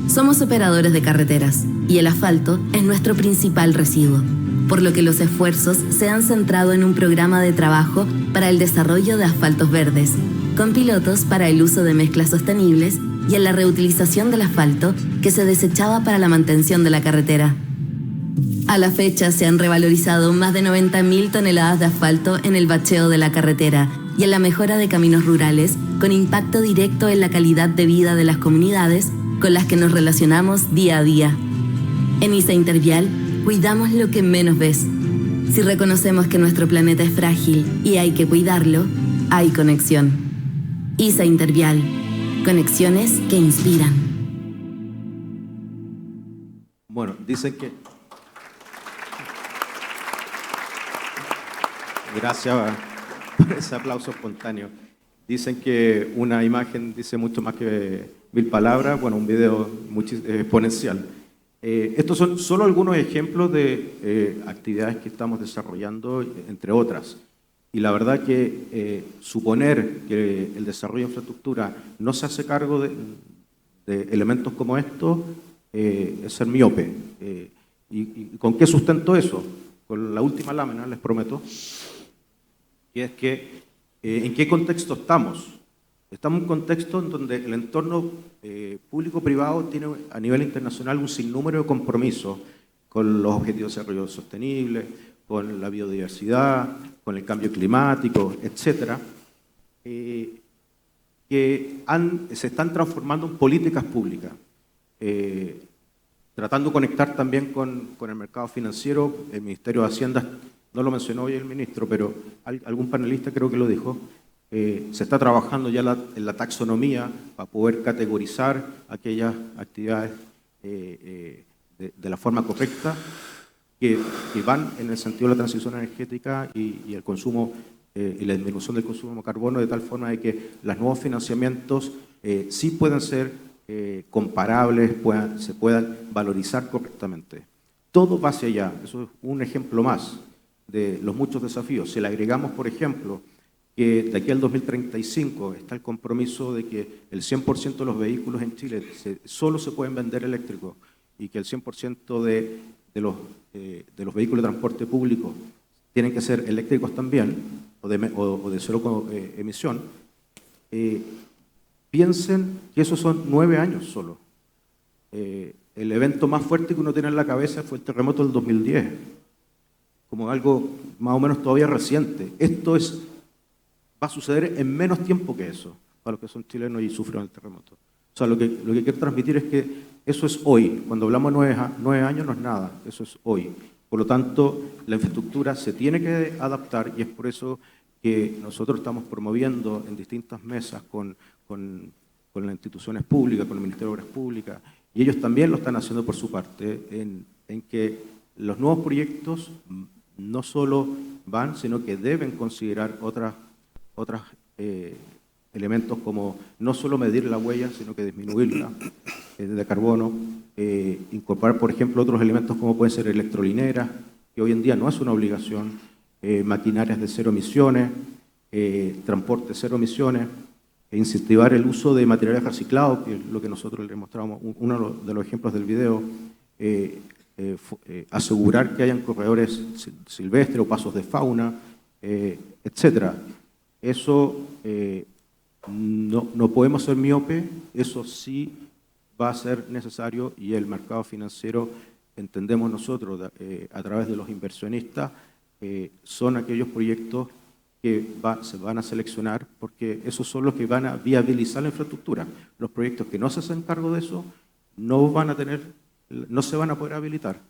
Somos operadores de carreteras y el asfalto es nuestro principal residuo, por lo que los esfuerzos se han centrado en un programa de trabajo para el desarrollo de asfaltos verdes, con pilotos para el uso de mezclas sostenibles y en la reutilización del asfalto que se desechaba para la mantención de la carretera. A la fecha se han revalorizado más de 90.000 toneladas de asfalto en el bacheo de la carretera y en la mejora de caminos rurales, con impacto directo en la calidad de vida de las comunidades con las que nos relacionamos día a día. En ISA Intervial, cuidamos lo que menos ves. Si reconocemos que nuestro planeta es frágil y hay que cuidarlo, hay conexión. ISA Intervial. Conexiones que inspiran. Bueno, dicen que... Gracias por ese aplauso espontáneo. Dicen que una imagen dice mucho más que 1000 palabras. Bueno, un video exponencial. Estos son solo algunos ejemplos de actividades que estamos desarrollando, entre otras. Y la verdad que suponer que el desarrollo de infraestructura no se hace cargo de elementos como estos es ser miope. ¿Y con qué sustento eso? Con la última lámina, les prometo, y es que ¿en qué contexto estamos? Estamos en un contexto en donde el entorno público-privado tiene a nivel internacional un sinnúmero de compromisos con los objetivos de desarrollo sostenible, con la biodiversidad, con el cambio climático, etcétera, que se están transformando en políticas públicas, tratando de conectar también con el mercado financiero. El Ministerio de Hacienda, no lo mencionó hoy el ministro, pero algún panelista creo que lo dijo, se está trabajando ya en la taxonomía para poder categorizar aquellas actividades de la forma correcta que van en el sentido de la transición energética y el consumo y la disminución del consumo de carbono, de tal forma de que los nuevos financiamientos sí puedan ser comparables, se puedan valorizar correctamente. Todo va hacia allá. Eso es un ejemplo más de los muchos desafíos. Si le agregamos, por ejemplo, que de aquí al 2035 está el compromiso de que el 100% de los vehículos en Chile solo se pueden vender eléctricos y que el 100% de los vehículos de transporte público tienen que ser eléctricos también o de cero emisión, piensen que esos son 9 años solo. El evento más fuerte que uno tiene en la cabeza fue el terremoto del 2010. como algo más o menos todavía reciente. Esto va a suceder en menos tiempo que eso, para los que son chilenos y sufrieron el terremoto. O sea, lo que quiero transmitir es que eso es hoy. Cuando hablamos de 9 años no es nada, eso es hoy. Por lo tanto, la infraestructura se tiene que adaptar y es por eso que nosotros estamos promoviendo en distintas mesas con las instituciones públicas, con el Ministerio de Obras Públicas, y ellos también lo están haciendo por su parte, en que los nuevos proyectos no solo van, sino que deben considerar otros elementos como no solo medir la huella, sino que disminuirla de carbono, incorporar, por ejemplo, otros elementos como pueden ser electrolineras, que hoy en día no es una obligación, maquinarias de cero emisiones, transporte cero emisiones, incentivar el uso de materiales reciclados, que es lo que nosotros les mostramos, uno de los ejemplos del video, asegurar que hayan corredores silvestres o pasos de fauna, etcétera. Eso no podemos ser miope, eso sí va a ser necesario y el mercado financiero, entendemos nosotros, a través de los inversionistas, son aquellos proyectos que se van a seleccionar porque esos son los que van a viabilizar la infraestructura. Los proyectos que no se hacen cargo de eso no se van a poder habilitar.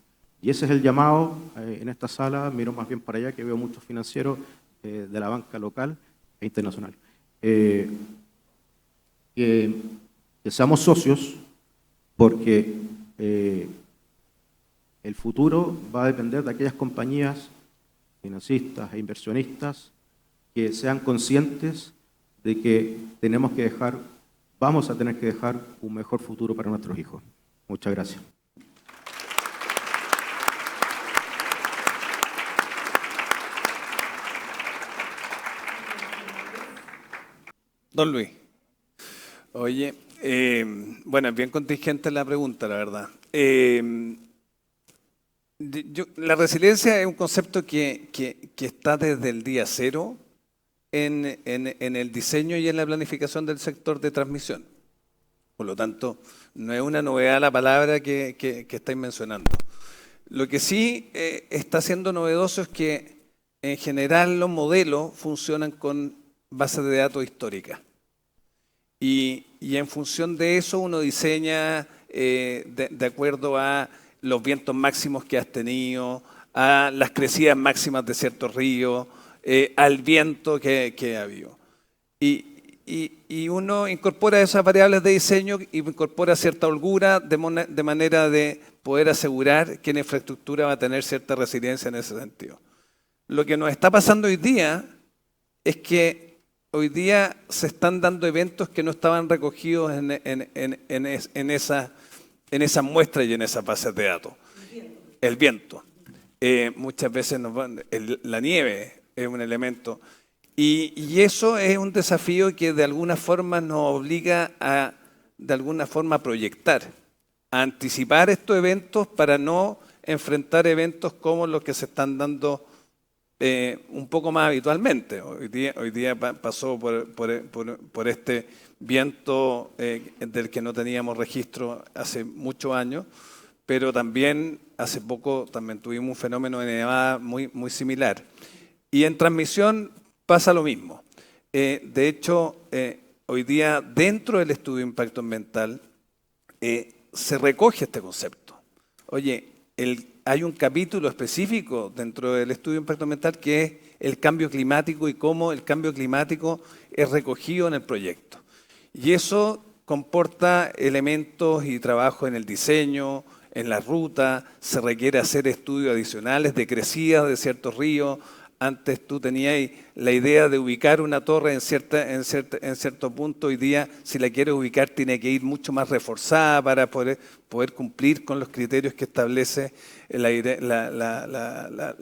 Y ese es el llamado en esta sala, miro más bien para allá que veo muchos financieros de la banca local e internacional. Que seamos socios porque el futuro va a depender de aquellas compañías financistas e inversionistas que sean conscientes de que vamos a tener que dejar un mejor futuro para nuestros hijos. Muchas gracias. Don Luis. Oye, bueno, es bien contingente la pregunta, la verdad. La resiliencia es un concepto que está desde el día cero en el diseño y en la planificación del sector de transmisión. Por lo tanto, no es una novedad la palabra que estáis mencionando. Lo que sí está siendo novedoso es que en general los modelos funcionan con bases de datos históricas. Y en función de eso uno diseña de acuerdo a los vientos máximos que has tenido, a las crecidas máximas de ciertos ríos, al viento que ha habido. Y uno incorpora esas variables de diseño y incorpora cierta holgura de manera de poder asegurar que la infraestructura va a tener cierta resiliencia en ese sentido. Lo que nos está pasando hoy día es que hoy día se están dando eventos que no estaban recogidos en esa muestra y en esas bases de datos. El viento. Muchas veces la nieve es un elemento. Y eso es un desafío que de alguna forma nos obliga a, de alguna forma, a proyectar, a anticipar estos eventos para no enfrentar eventos como los que se están dando un poco más habitualmente. Hoy día pasó por este viento del que no teníamos registro hace muchos años, pero también hace poco también tuvimos un fenómeno de nevada muy similar. Y en transmisión pasa lo mismo. De hecho, hoy día dentro del estudio de impacto ambiental se recoge este concepto. Oye, hay un capítulo específico dentro del estudio de impacto ambiental que es el cambio climático y cómo el cambio climático es recogido en el proyecto. Y eso comporta elementos y trabajo en el diseño, en la ruta, se requiere hacer estudios adicionales de crecidas de ciertos ríos. Antes tú tenías la idea de ubicar una torre en cierto punto. Hoy día, si la quieres ubicar, tiene que ir mucho más reforzada para poder cumplir con los criterios que establece la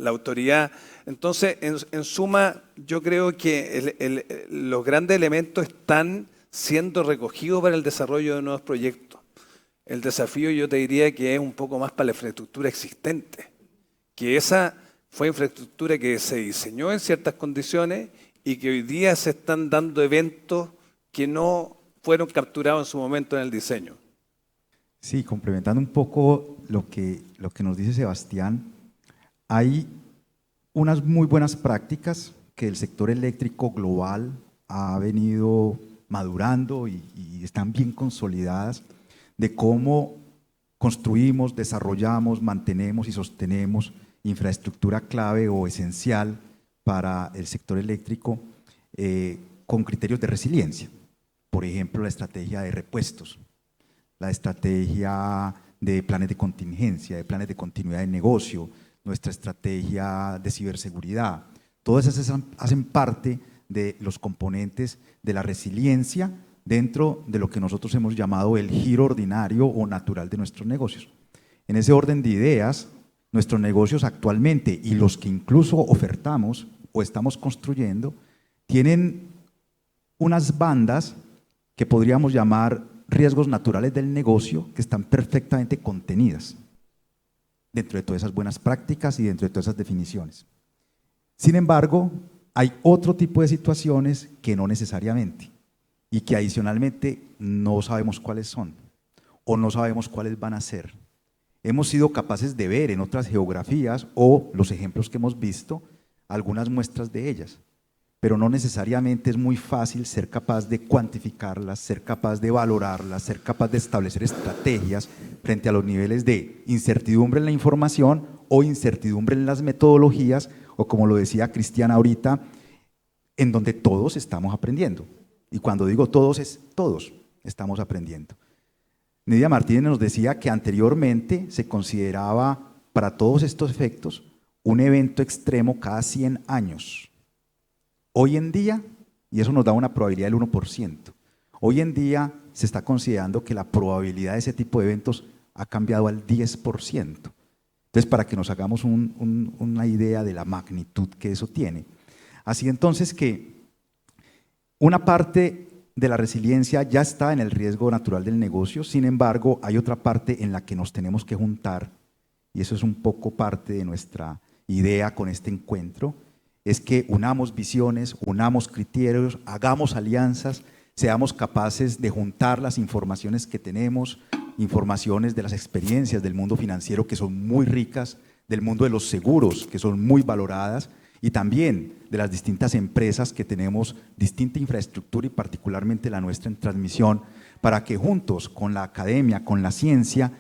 autoridad. Entonces, en suma, yo creo que los grandes elementos están siendo recogidos para el desarrollo de nuevos proyectos. El desafío, yo te diría que es un poco más para la infraestructura existente, que esa fue infraestructura que se diseñó en ciertas condiciones y que hoy día se están dando eventos que no fueron capturados en su momento en el diseño. Sí, complementando un poco lo que nos dice Sebastián, hay unas muy buenas prácticas que el sector eléctrico global ha venido madurando y están bien consolidadas, de cómo construimos, desarrollamos, mantenemos y sostenemos infraestructura clave o esencial para el sector eléctrico con criterios de resiliencia. Por ejemplo, la estrategia de repuestos, la estrategia de planes de contingencia, de planes de continuidad de negocio, nuestra estrategia de ciberseguridad. Todas esas hacen parte de los componentes de la resiliencia dentro de lo que nosotros hemos llamado el giro ordinario o natural de nuestros negocios. En ese orden de ideas, nuestros negocios actualmente y los que incluso ofertamos o estamos construyendo tienen unas bandas que podríamos llamar riesgos naturales del negocio que están perfectamente contenidas dentro de todas esas buenas prácticas y dentro de todas esas definiciones. Sin embargo, hay otro tipo de situaciones que no necesariamente y que adicionalmente no sabemos cuáles son o no sabemos cuáles van a ser. Hemos sido capaces de ver en otras geografías o los ejemplos que hemos visto algunas muestras de ellas, pero no necesariamente es muy fácil ser capaz de cuantificarlas, ser capaz de valorarlas, ser capaz de establecer estrategias frente a los niveles de incertidumbre en la información o incertidumbre en las metodologías, o como lo decía Cristiana ahorita, en donde todos estamos aprendiendo. Y cuando digo todos, es todos estamos aprendiendo. Nidia Martínez nos decía que anteriormente se consideraba para todos estos efectos un evento extremo cada 100 años. Hoy en día, y eso nos da una probabilidad del 1%, hoy en día se está considerando que la probabilidad de ese tipo de eventos ha cambiado al 10%. Entonces, para que nos hagamos una idea de la magnitud que eso tiene. Así entonces que una parte de la resiliencia ya está en el riesgo natural del negocio, sin embargo, hay otra parte en la que nos tenemos que juntar, y eso es un poco parte de nuestra idea con este encuentro, es que unamos visiones, unamos criterios, hagamos alianzas, seamos capaces de juntar las informaciones que tenemos, informaciones de las experiencias del mundo financiero que son muy ricas, del mundo de los seguros que son muy valoradas, y también de las distintas empresas que tenemos distinta infraestructura y particularmente la nuestra en transmisión, para que juntos con la academia, con la ciencia,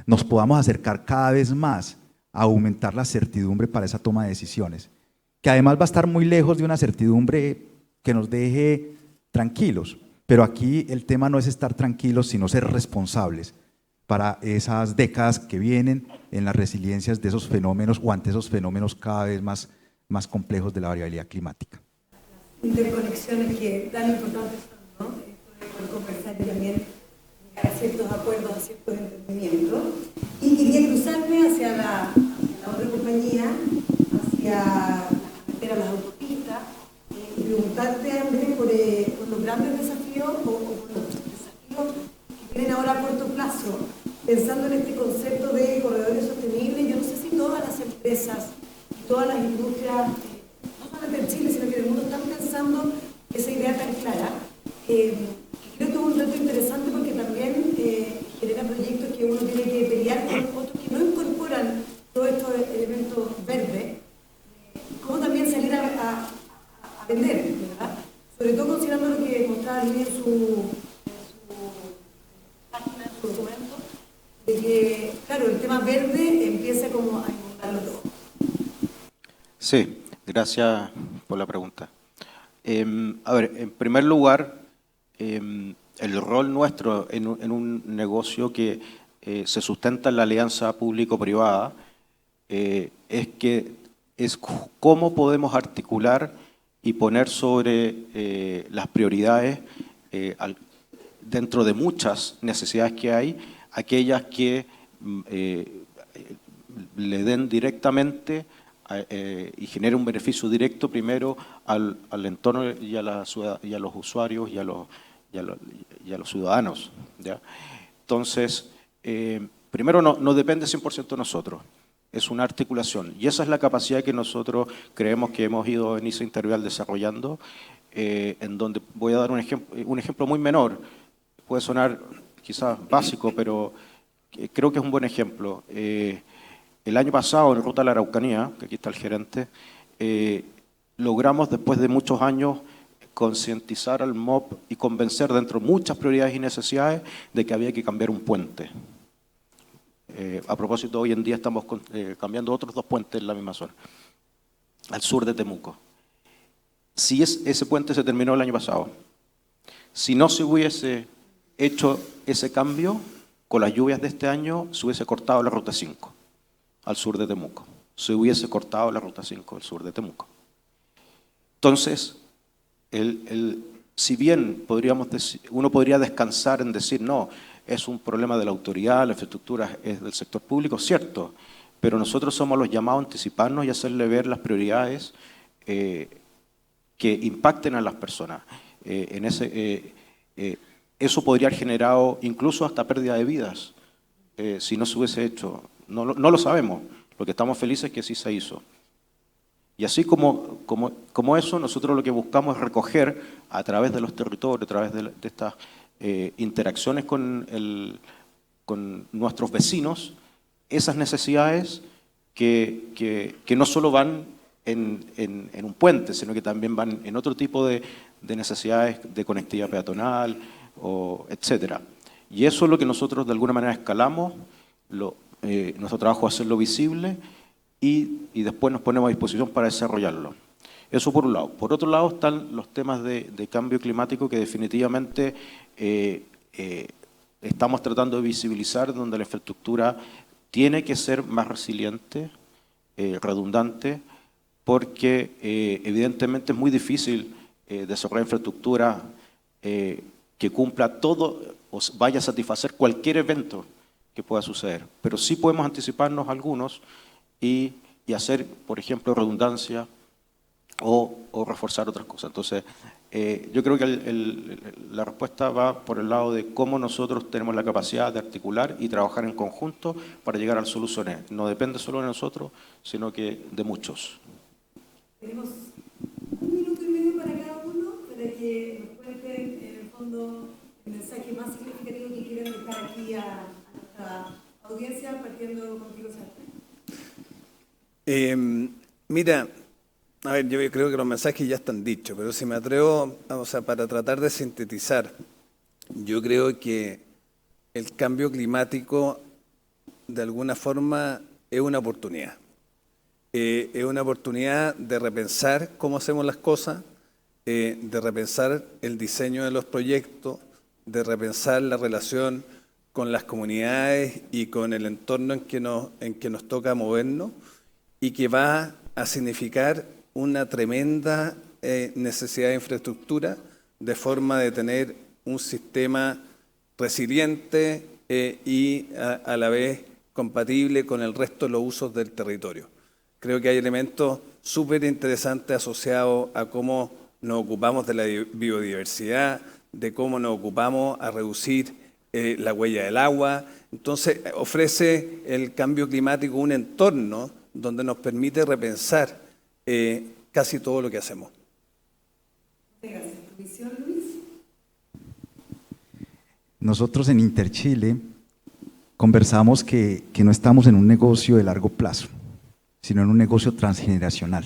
nos podamos acercar cada vez más a aumentar la certidumbre para esa toma de decisiones, que además va a estar muy lejos de una certidumbre que nos deje tranquilos, pero aquí el tema no es estar tranquilos, sino ser responsables para esas décadas que vienen en las resiliencias de esos fenómenos o ante esos fenómenos cada vez más complejos de la variabilidad climática. Interconexiones que dan importancia, ¿no? Esto de poder conversar y también llegar a ciertos acuerdos, a ciertos entendimientos. Y quería cruzarme hacia la otra compañía, hacia las autopistas, y preguntarte, Andrés, por los grandes desafíos o por los desafíos que tienen ahora a corto plazo, pensando en este concepto de corredores sostenibles. Yo no sé si todas las empresas, todas las industrias, no solamente en Chile, sino que en el mundo, están pensando esa idea tan clara. Creo que es un reto interesante porque también genera proyectos que uno tiene que pelear con otros que no incorporan todos estos elementos verdes. Cómo también salir a vender, ¿verdad? Sobre todo considerando lo que mostraba Lidia en su página, en su documento, de que, claro, el tema verde empieza como a inundarlo todo. Sí, gracias por la pregunta. A ver, en primer lugar, el rol nuestro en un negocio que se sustenta en la alianza público-privada es cómo podemos articular y poner sobre las prioridades dentro de muchas necesidades que hay, aquellas que le den directamente y genere un beneficio directo primero al entorno y a los usuarios y a los ciudadanos, ¿ya? Entonces, primero no depende 100% de nosotros, es una articulación, y esa es la capacidad que nosotros creemos que hemos ido en ISA Intervial desarrollando, en donde voy a dar un ejemplo muy menor, puede sonar quizás básico, pero creo que es un buen ejemplo. El año pasado, en Ruta a la Araucanía, que aquí está el gerente, logramos después de muchos años concientizar al MOP y convencer dentro de muchas prioridades y necesidades de que había que cambiar un puente. A propósito, hoy en día estamos cambiando otros 2 puentes en la misma zona, al sur de Temuco. Si ese puente se terminó el año pasado, si no se hubiese hecho ese cambio, con las lluvias de este año se hubiese cortado la Ruta 5 al sur de Temuco. Se hubiese cortado la Ruta 5 al sur de Temuco. Entonces, si bien uno podría descansar en decir, no, es un problema de la autoridad, la infraestructura es del sector público, cierto, pero nosotros somos los llamados a anticiparnos y hacerle ver las prioridades que impacten a las personas. Eso podría haber generado incluso hasta pérdida de vidas si no se hubiese hecho. No lo sabemos, lo que estamos felices es que sí se hizo. Y así como eso, nosotros lo que buscamos es recoger a través de los territorios, a través de estas interacciones con nuestros vecinos, esas necesidades que no solo van en un puente, sino que también van en otro tipo de necesidades de conectividad peatonal, etcétera. Y eso es lo que nosotros de alguna manera escalamos, nuestro trabajo es hacerlo visible y después nos ponemos a disposición para desarrollarlo. Eso por un lado. Por otro lado están los temas de cambio climático que definitivamente estamos tratando de visibilizar, donde la infraestructura tiene que ser más resiliente, redundante, porque evidentemente es muy difícil desarrollar infraestructura que cumpla todo o vaya a satisfacer cualquier evento que pueda suceder. Pero sí podemos anticiparnos algunos y hacer, por ejemplo, redundancia o reforzar otras cosas. Entonces, yo creo que la respuesta va por el lado de cómo nosotros tenemos la capacidad de articular y trabajar en conjunto para llegar a soluciones. No depende solo de nosotros, sino que de muchos. Tenemos 1 minuto y medio para cada uno, para que nos cuenten en el fondo el mensaje más significativo que quieren dejar aquí a nuestra audiencia, partiendo contigo, Sebastián. Mira, a ver, yo creo que los mensajes ya están dichos, pero si me atrevo, para tratar de sintetizar, yo creo que el cambio climático de alguna forma es una oportunidad. Es una oportunidad de repensar cómo hacemos las cosas, de repensar el diseño de los proyectos, de repensar la relación con las comunidades y con el entorno en que nos toca movernos, y que va a significar una tremenda necesidad de infraestructura, de forma de tener un sistema resiliente y a la vez compatible con el resto de los usos del territorio. Creo que hay elementos súper interesantes asociados a cómo nos ocupamos de la biodiversidad, de cómo nos ocupamos a reducir la huella del agua. Entonces, ofrece el cambio climático un entorno donde nos permite repensar casi todo lo que hacemos. Gracias. ¿Tu visión, Luis? Nosotros en Interchile conversamos que no estamos en un negocio de largo plazo, sino en un negocio transgeneracional.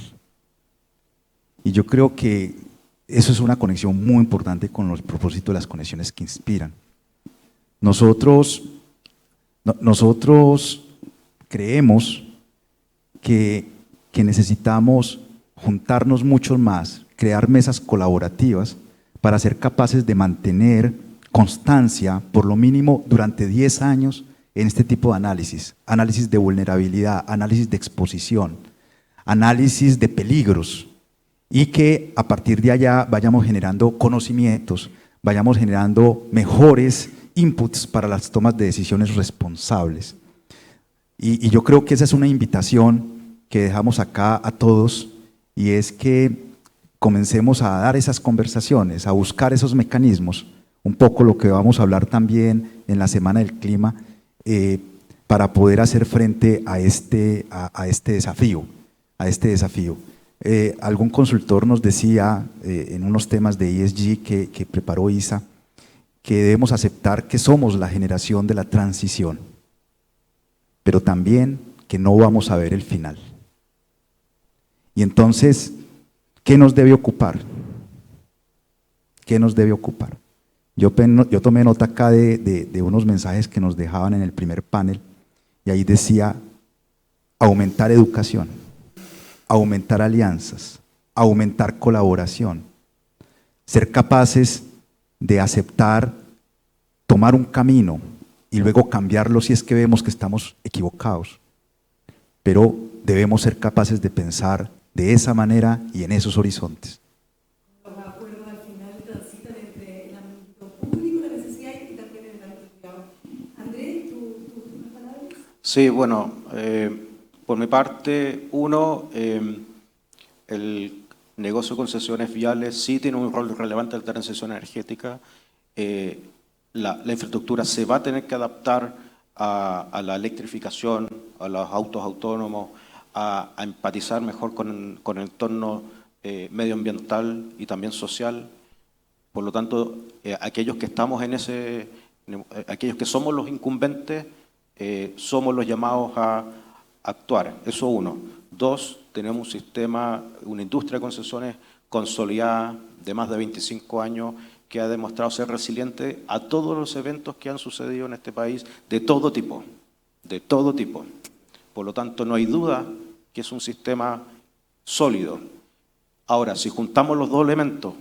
Y yo creo que eso es una conexión muy importante con los propósitos de las conexiones que inspiran. Nosotros creemos que necesitamos juntarnos mucho más, crear mesas colaborativas para ser capaces de mantener constancia, por lo mínimo durante 10 años, en este tipo de análisis de vulnerabilidad, análisis de exposición, análisis de peligros, y que a partir de allá vayamos generando conocimientos, vayamos generando mejores inputs para las tomas de decisiones responsables. Y yo creo que esa es una invitación que dejamos acá a todos, y es que comencemos a dar esas conversaciones, a buscar esos mecanismos, un poco lo que vamos a hablar también en la Semana del Clima, para poder hacer frente a este desafío. Algún consultor nos decía en unos temas de ESG que preparó ISA, que debemos aceptar que somos la generación de la transición, pero también que no vamos a ver el final. Y entonces, ¿qué nos debe ocupar? ¿Qué nos debe ocupar? Yo tomé nota acá de unos mensajes que nos dejaban en el primer panel, y ahí decía: aumentar educación, aumentar alianzas, aumentar colaboración, ser capaces de aceptar, tomar un camino y luego cambiarlo si es que vemos que estamos equivocados. Pero debemos ser capaces de pensar de esa manera y en esos horizontes. Los acuerdos al final transitan entre el ámbito público, la necesidad y también el ámbito privado. Andrés, ¿tus palabras? Sí, bueno, por mi parte, el negocio de concesiones viales sí tiene un rol relevante en la transición energética. La infraestructura se va a tener que adaptar a la electrificación, a los autos autónomos, a empatizar mejor con el entorno medioambiental y también social. Por lo tanto, aquellos que estamos aquellos que somos los incumbentes, somos los llamados a actuar. Eso uno. Dos, tenemos un sistema, una industria de concesiones consolidada de más de 25 años que ha demostrado ser resiliente a todos los eventos que han sucedido en este país de todo tipo, de todo tipo. Por lo tanto, no hay duda que es un sistema sólido. Ahora, si juntamos los dos elementos,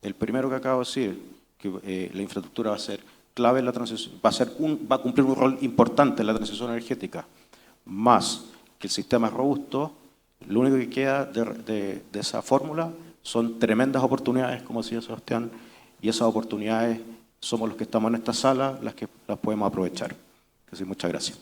el primero que acabo de decir, que la infraestructura va a ser clave en la transición, va a cumplir un rol importante en la transición energética, más que el sistema es robusto, lo único que queda de esa fórmula son tremendas oportunidades, como decía Sebastián, y esas oportunidades somos los que estamos en esta sala las que las podemos aprovechar. Así, muchas gracias.